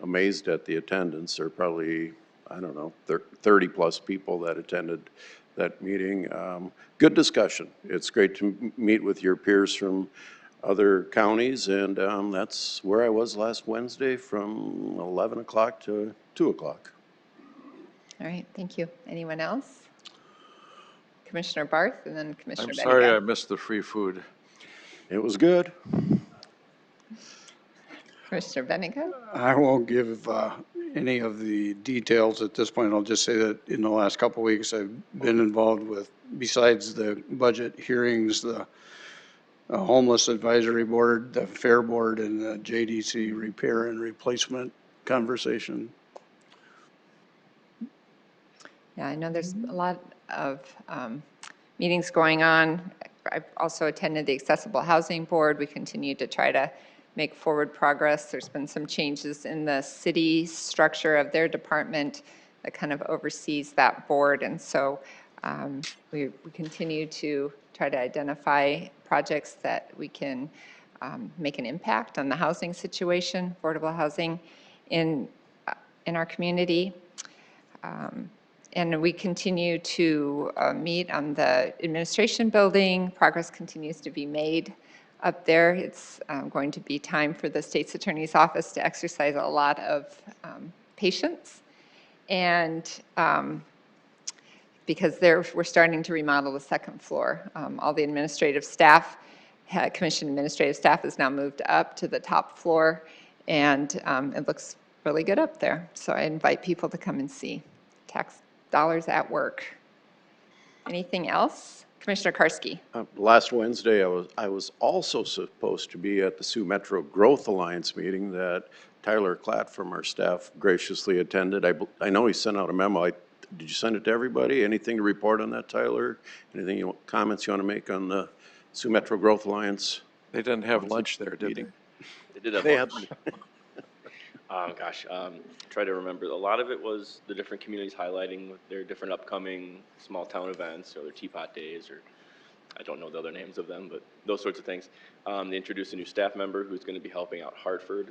amazed at the attendance. There were probably, I don't know, 30 plus people that attended that meeting. Good discussion. It's great to meet with your peers from other counties, and that's where I was last Wednesday from 11 o'clock to 2 o'clock. All right, thank you. Anyone else? Commissioner Barth and then Commissioner I'm Benega. sorry I missed the free food. It was good. Commissioner Benega. I won't give any of the details at this point. I'll just say that in the last couple of weeks, I've been involved with, besides the budget hearings, the Homeless Advisory Board, the Fair Board, and the JDC repair and replacement conversation. Yeah, I know there's a lot of meetings going on. I've also attended the Accessible Housing Board. We continue to try to make forward progress. There's been some changes in the city structure of their department that kind of oversees that board. And so we continue to try to identify projects that we can make an impact on the housing situation, affordable housing in our community. And we continue to meet on the administration building. Progress continues to be made up there. It's going to be time for the state's attorney's office to exercise a lot of patience. And because we're starting to remodel the second floor. All the administrative staff, commission administrative staff has now moved up to the top floor, and it looks really good up there. So I invite people to come and see. Tax dollars at work. Anything else? Commissioner Karski. Last Wednesday, I was also supposed to be at the Sioux Metro Growth Alliance meeting that Tyler Klatt from our staff graciously attended. I know he sent out a memo. Did you send it to everybody? Anything to report on that, Tyler? Anything comments you want to make on the Sioux Metro Growth Alliance? They didn't have lunch there, did they? They did have lunch. Try to remember. A lot of it was the different communities highlighting their different upcoming small town events or their teapot days, or I don't know the other names of them, but those sorts of things. They introduced a new staff member who's going to be helping out Harrisburg,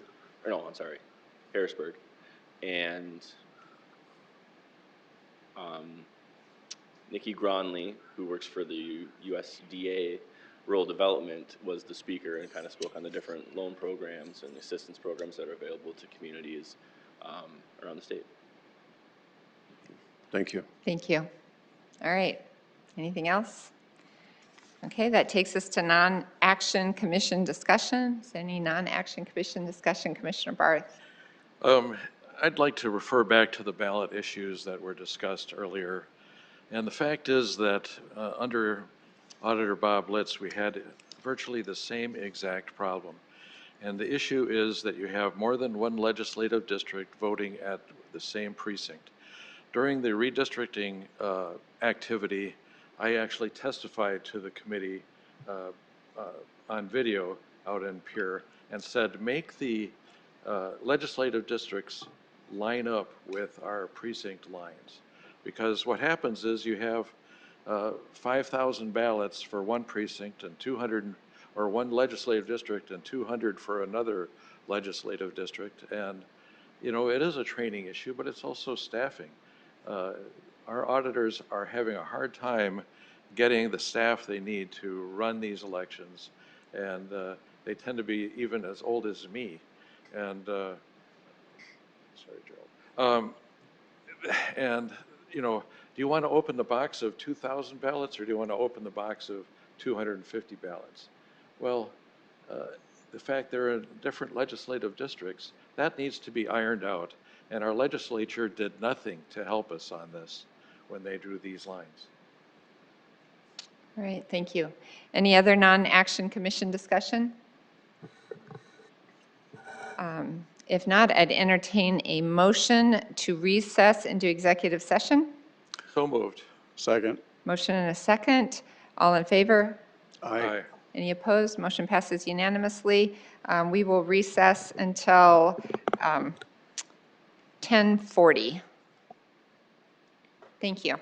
and Nikki Gronley, who works for the USDA Rural Development, was the speaker and kind of spoke on the different loan programs and assistance programs that are available to communities around the state. Thank you. Thank you. All right. Anything else? Okay, that takes us to non-action commission discussion. Is there any non-action commission discussion, Commissioner Barth? I'd like to refer back to the ballot issues that were discussed earlier. And the fact is that under Auditor Bob Litz, we had virtually the same exact problem. And the issue is that you have more than one legislative district voting at the same precinct. During the redistricting activity, I actually testified to the committee on video out in Pierre and said, make the legislative districts line up with our precinct lines. Because what happens is you have 5,000 ballots for one precinct and 200, or one legislative district and 200 for another legislative district. And, you know, it is a training issue, but it's also staffing. Our auditors are having a hard time getting the staff they need to run these elections. And they tend to be even as old as me. And, sorry, Gerald. And, you know, do you want to open the box of 2,000 ballots or do you want to open the box of 250 ballots? Well, the fact they're in different legislative districts, that needs to be ironed out. And our legislature did nothing to help us on this when they drew these lines. All right, thank you. Any other non-action commission discussion? If not, I'd entertain a motion to recess into executive session. So moved. Second. Motion and a second. All in favor? Aye. Any opposed? Motion passes unanimously. We will recess until 10:40. Thank you.